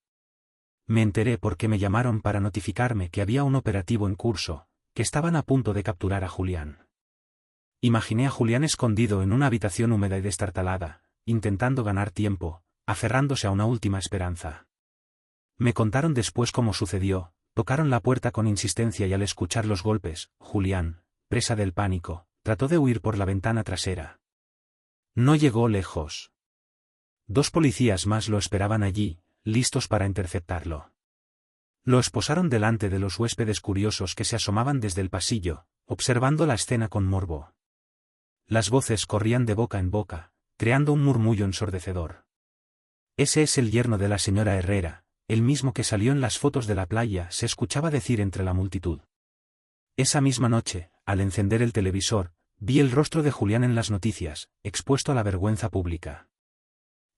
Me enteré porque me llamaron para notificarme que había un operativo en curso, que estaban a punto de capturar a Julián. Imaginé a Julián escondido en una habitación húmeda y destartalada, intentando ganar tiempo, aferrándose a una última esperanza. Me contaron después cómo sucedió, tocaron la puerta con insistencia y al escuchar los golpes, Julián, presa del pánico, trató de huir por la ventana trasera. No llegó lejos. 2 policías más lo esperaban allí, listos para interceptarlo. Lo esposaron delante de los huéspedes curiosos que se asomaban desde el pasillo, observando la escena con morbo. Las voces corrían de boca en boca, creando un murmullo ensordecedor. Ese es el yerno de la señora Herrera, el mismo que salió en las fotos de la playa, se escuchaba decir entre la multitud. Esa misma noche, al encender el televisor, vi el rostro de Julián en las noticias, expuesto a la vergüenza pública.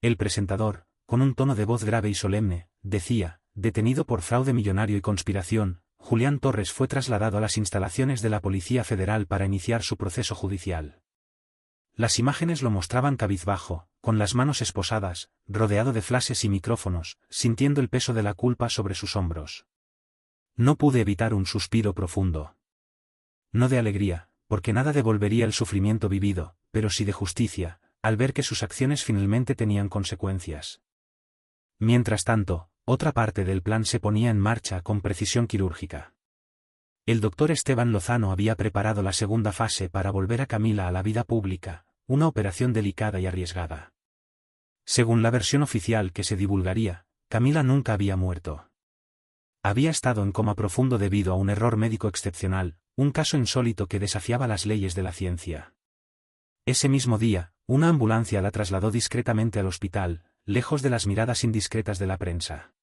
El presentador, con un tono de voz grave y solemne, decía: detenido por fraude millonario y conspiración, Julián Torres fue trasladado a las instalaciones de la Policía Federal para iniciar su proceso judicial. Las imágenes lo mostraban cabizbajo, con las manos esposadas, rodeado de flashes y micrófonos, sintiendo el peso de la culpa sobre sus hombros. No pude evitar un suspiro profundo. No de alegría, porque nada devolvería el sufrimiento vivido, pero sí de justicia, al ver que sus acciones finalmente tenían consecuencias. Mientras tanto, otra parte del plan se ponía en marcha con precisión quirúrgica. El doctor Esteban Lozano había preparado la segunda fase para volver a Camila a la vida pública, una operación delicada y arriesgada. Según la versión oficial que se divulgaría, Camila nunca había muerto. Había estado en coma profundo debido a un error médico excepcional, un caso insólito que desafiaba las leyes de la ciencia. Ese mismo día, una ambulancia la trasladó discretamente al hospital, lejos de las miradas indiscretas de la prensa.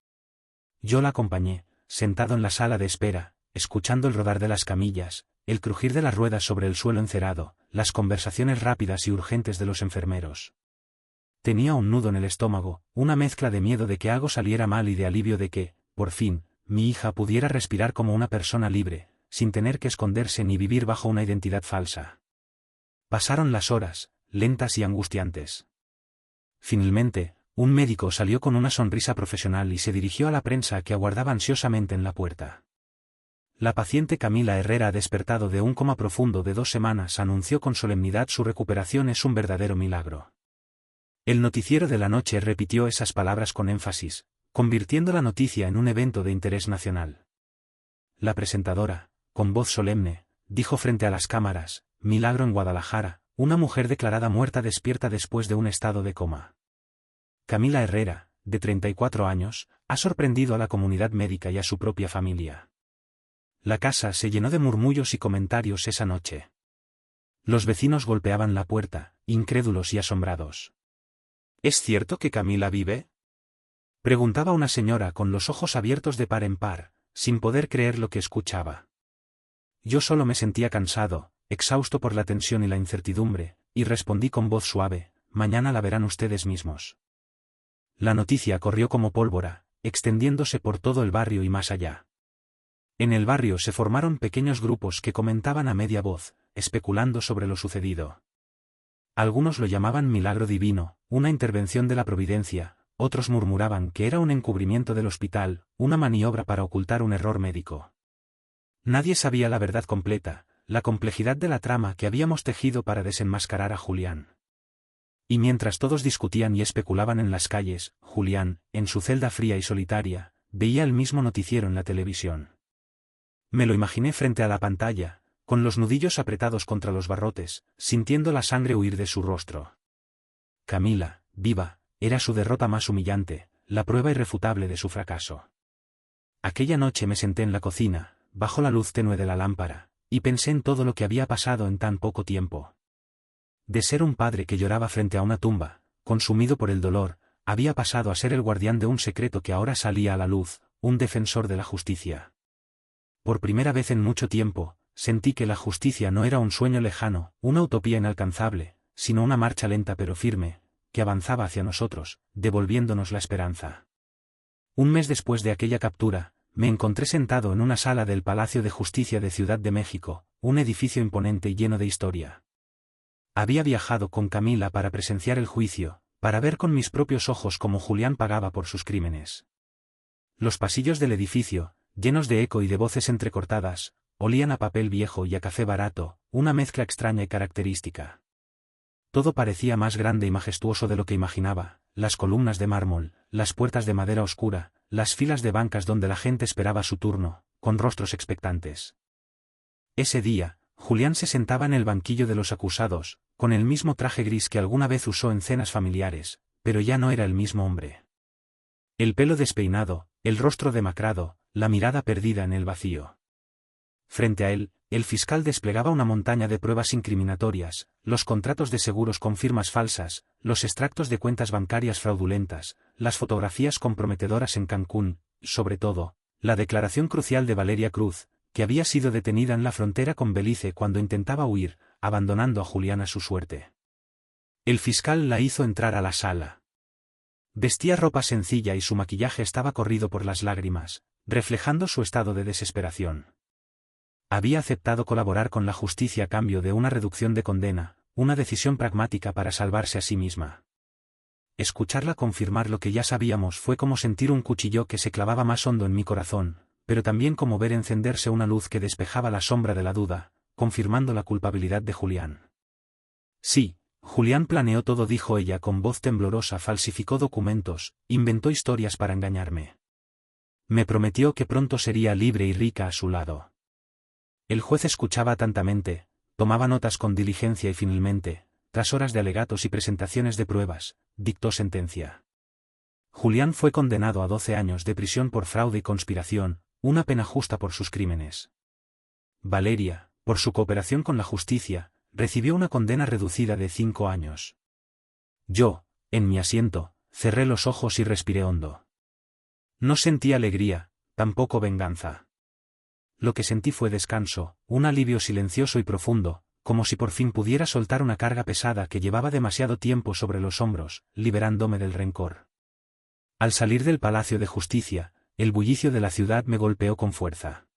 Yo la acompañé, sentado en la sala de espera, escuchando el rodar de las camillas, el crujir de las ruedas sobre el suelo encerado, las conversaciones rápidas y urgentes de los enfermeros. Tenía un nudo en el estómago, una mezcla de miedo de que algo saliera mal y de alivio de que, por fin, mi hija pudiera respirar como una persona libre, sin tener que esconderse ni vivir bajo una identidad falsa. Pasaron las horas, lentas y angustiantes. Finalmente, un médico salió con una sonrisa profesional y se dirigió a la prensa que aguardaba ansiosamente en la puerta. La paciente Camila Herrera ha despertado de un coma profundo de 2 semanas, anunció con solemnidad. Su recuperación es un verdadero milagro. El noticiero de la noche repitió esas palabras con énfasis, convirtiendo la noticia en un evento de interés nacional. La presentadora, con voz solemne, dijo frente a las cámaras: milagro en Guadalajara, una mujer declarada muerta despierta después de un estado de coma. Camila Herrera, de 34 años, ha sorprendido a la comunidad médica y a su propia familia. La casa se llenó de murmullos y comentarios esa noche. Los vecinos golpeaban la puerta, incrédulos y asombrados. ¿Es cierto que Camila vive?, preguntaba una señora con los ojos abiertos de par en par, sin poder creer lo que escuchaba. Yo solo me sentía cansado, exhausto por la tensión y la incertidumbre, y respondí con voz suave: mañana la verán ustedes mismos. La noticia corrió como pólvora, extendiéndose por todo el barrio y más allá. En el barrio se formaron pequeños grupos que comentaban a media voz, especulando sobre lo sucedido. Algunos lo llamaban milagro divino, una intervención de la providencia, otros murmuraban que era un encubrimiento del hospital, una maniobra para ocultar un error médico. Nadie sabía la verdad completa, la complejidad de la trama que habíamos tejido para desenmascarar a Julián. Y mientras todos discutían y especulaban en las calles, Julián, en su celda fría y solitaria, veía el mismo noticiero en la televisión. Me lo imaginé frente a la pantalla, con los nudillos apretados contra los barrotes, sintiendo la sangre huir de su rostro. Camila, viva, era su derrota más humillante, la prueba irrefutable de su fracaso. Aquella noche me senté en la cocina, bajo la luz tenue de la lámpara, y pensé en todo lo que había pasado en tan poco tiempo. De ser un padre que lloraba frente a una tumba, consumido por el dolor, había pasado a ser el guardián de un secreto que ahora salía a la luz, un defensor de la justicia. Por primera vez en mucho tiempo, sentí que la justicia no era un sueño lejano, una utopía inalcanzable, sino una marcha lenta pero firme, que avanzaba hacia nosotros, devolviéndonos la esperanza. Un mes después de aquella captura, me encontré sentado en una sala del Palacio de Justicia de Ciudad de México, un edificio imponente y lleno de historia. Había viajado con Camila para presenciar el juicio, para ver con mis propios ojos cómo Julián pagaba por sus crímenes. Los pasillos del edificio, llenos de eco y de voces entrecortadas, olían a papel viejo y a café barato, una mezcla extraña y característica. Todo parecía más grande y majestuoso de lo que imaginaba, las columnas de mármol, las puertas de madera oscura, las filas de bancas donde la gente esperaba su turno, con rostros expectantes. Ese día, Julián se sentaba en el banquillo de los acusados, con el mismo traje gris que alguna vez usó en cenas familiares, pero ya no era el mismo hombre. El pelo despeinado, el rostro demacrado, la mirada perdida en el vacío. Frente a él, el fiscal desplegaba una montaña de pruebas incriminatorias, los contratos de seguros con firmas falsas, los extractos de cuentas bancarias fraudulentas, las fotografías comprometedoras en Cancún, sobre todo, la declaración crucial de Valeria Cruz, que había sido detenida en la frontera con Belice cuando intentaba huir, abandonando a Julián a su suerte. El fiscal la hizo entrar a la sala. Vestía ropa sencilla y su maquillaje estaba corrido por las lágrimas, reflejando su estado de desesperación. Había aceptado colaborar con la justicia a cambio de una reducción de condena, una decisión pragmática para salvarse a sí misma. Escucharla confirmar lo que ya sabíamos fue como sentir un cuchillo que se clavaba más hondo en mi corazón, pero también como ver encenderse una luz que despejaba la sombra de la duda, confirmando la culpabilidad de Julián. Sí, Julián planeó todo, dijo ella con voz temblorosa, falsificó documentos, inventó historias para engañarme. Me prometió que pronto sería libre y rica a su lado. El juez escuchaba atentamente, tomaba notas con diligencia y finalmente, tras horas de alegatos y presentaciones de pruebas, dictó sentencia. Julián fue condenado a 12 años de prisión por fraude y conspiración, una pena justa por sus crímenes. Valeria, por su cooperación con la justicia, recibió una condena reducida de 5 años. Yo, en mi asiento, cerré los ojos y respiré hondo. No sentí alegría, tampoco venganza. Lo que sentí fue descanso, un alivio silencioso y profundo, como si por fin pudiera soltar una carga pesada que llevaba demasiado tiempo sobre los hombros, liberándome del rencor. Al salir del Palacio de Justicia, el bullicio de la ciudad me golpeó con fuerza.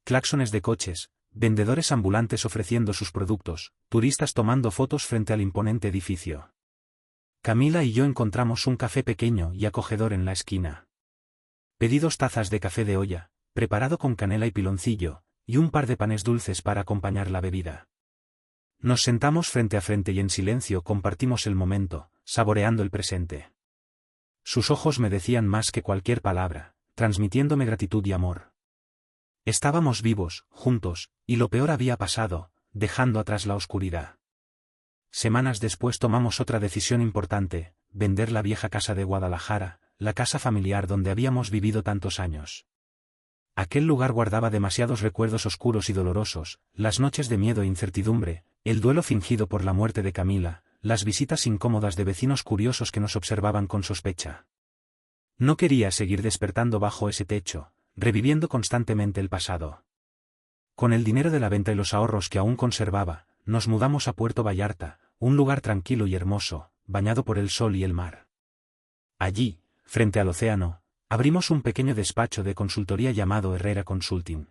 Claxones de coches, vendedores ambulantes ofreciendo sus productos, turistas tomando fotos frente al imponente edificio. Camila y yo encontramos un café pequeño y acogedor en la esquina. Pedí 2 tazas de café de olla, preparado con canela y piloncillo, y un par de panes dulces para acompañar la bebida. Nos sentamos frente a frente y en silencio compartimos el momento, saboreando el presente. Sus ojos me decían más que cualquier palabra, transmitiéndome gratitud y amor. Estábamos vivos, juntos, y lo peor había pasado, dejando atrás la oscuridad. Semanas después tomamos otra decisión importante, vender la vieja casa de Guadalajara, la casa familiar donde habíamos vivido tantos años. Aquel lugar guardaba demasiados recuerdos oscuros y dolorosos, las noches de miedo e incertidumbre, el duelo fingido por la muerte de Camila, las visitas incómodas de vecinos curiosos que nos observaban con sospecha. No quería seguir despertando bajo ese techo, reviviendo constantemente el pasado. Con el dinero de la venta y los ahorros que aún conservaba, nos mudamos a Puerto Vallarta, un lugar tranquilo y hermoso, bañado por el sol y el mar. Allí, frente al océano, Abrimos un pequeño despacho de consultoría llamado Herrera Consulting.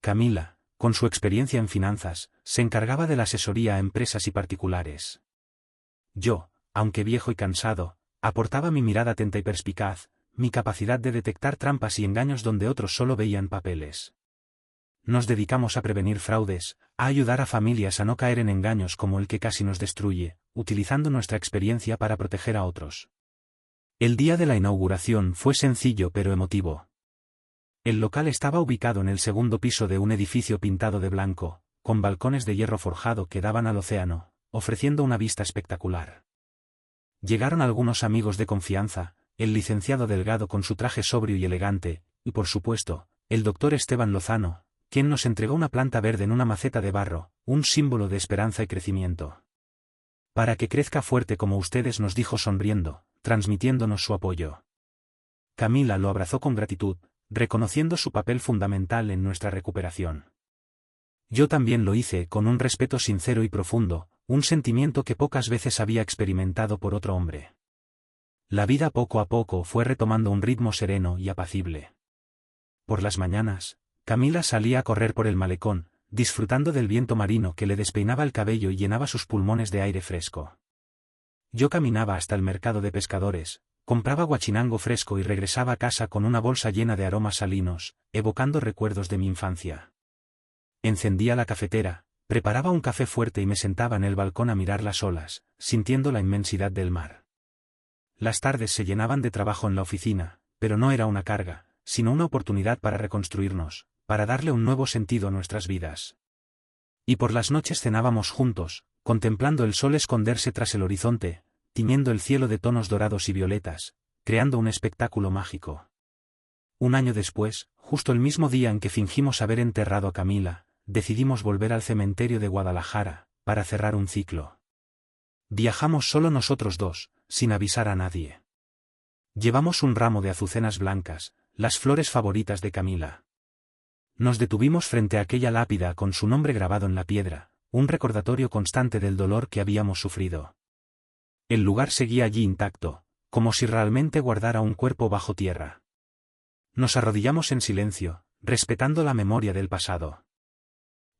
Camila, con su experiencia en finanzas, se encargaba de la asesoría a empresas y particulares. Yo, aunque viejo y cansado, aportaba mi mirada atenta y perspicaz, mi capacidad de detectar trampas y engaños donde otros solo veían papeles. Nos dedicamos a prevenir fraudes, a ayudar a familias a no caer en engaños como el que casi nos destruye, utilizando nuestra experiencia para proteger a otros. El día de la inauguración fue sencillo pero emotivo. El local estaba ubicado en el segundo piso de un edificio pintado de blanco, con balcones de hierro forjado que daban al océano, ofreciendo una vista espectacular. Llegaron algunos amigos de confianza, el licenciado Delgado con su traje sobrio y elegante, y por supuesto, el doctor Esteban Lozano, quien nos entregó una planta verde en una maceta de barro, un símbolo de esperanza y crecimiento. Para que crezca fuerte como ustedes, nos dijo sonriendo, transmitiéndonos su apoyo. Camila lo abrazó con gratitud, reconociendo su papel fundamental en nuestra recuperación. Yo también lo hice con un respeto sincero y profundo, un sentimiento que pocas veces había experimentado por otro hombre. La vida poco a poco fue retomando un ritmo sereno y apacible. Por las mañanas, Camila salía a correr por el malecón, disfrutando del viento marino que le despeinaba el cabello y llenaba sus pulmones de aire fresco. Yo caminaba hasta el mercado de pescadores, compraba guachinango fresco y regresaba a casa con una bolsa llena de aromas salinos, evocando recuerdos de mi infancia. Encendía la cafetera, preparaba un café fuerte y me sentaba en el balcón a mirar las olas, sintiendo la inmensidad del mar. Las tardes se llenaban de trabajo en la oficina, pero no era una carga, sino una oportunidad para reconstruirnos, para darle un nuevo sentido a nuestras vidas. Y por las noches cenábamos juntos, contemplando el sol esconderse tras el horizonte, tiñendo el cielo de tonos dorados y violetas, creando un espectáculo mágico. Un año después, justo el mismo día en que fingimos haber enterrado a Camila, decidimos volver al cementerio de Guadalajara, para cerrar un ciclo. Viajamos solo nosotros dos, sin avisar a nadie. Llevamos un ramo de azucenas blancas, las flores favoritas de Camila. Nos detuvimos frente a aquella lápida con su nombre grabado en la piedra, un recordatorio constante del dolor que habíamos sufrido. El lugar seguía allí intacto, como si realmente guardara un cuerpo bajo tierra. Nos arrodillamos en silencio, respetando la memoria del pasado.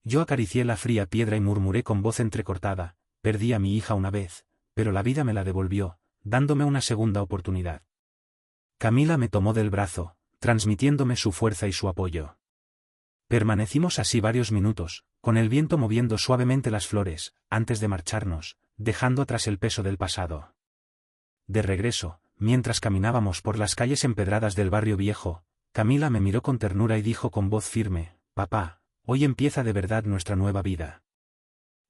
Yo acaricié la fría piedra y murmuré con voz entrecortada: perdí a mi hija una vez, pero la vida me la devolvió, dándome una segunda oportunidad. Camila me tomó del brazo, transmitiéndome su fuerza y su apoyo. Permanecimos así varios minutos, con el viento moviendo suavemente las flores, antes de marcharnos, dejando atrás el peso del pasado. De regreso, mientras caminábamos por las calles empedradas del barrio viejo, Camila me miró con ternura y dijo con voz firme: «Papá, hoy empieza de verdad nuestra nueva vida».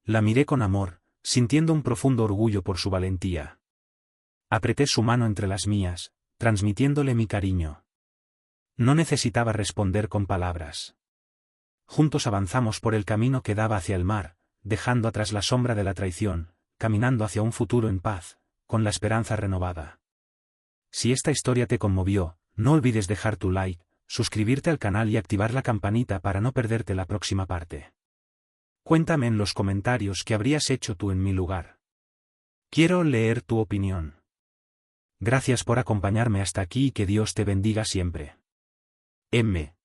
La miré con amor, sintiendo un profundo orgullo por su valentía. Apreté su mano entre las mías, transmitiéndole mi cariño. No necesitaba responder con palabras. Juntos avanzamos por el camino que daba hacia el mar, dejando atrás la sombra de la traición, caminando hacia un futuro en paz, con la esperanza renovada. Si esta historia te conmovió, no olvides dejar tu like, suscribirte al canal y activar la campanita para no perderte la próxima parte. Cuéntame en los comentarios qué habrías hecho tú en mi lugar. Quiero leer tu opinión. Gracias por acompañarme hasta aquí y que Dios te bendiga siempre. M.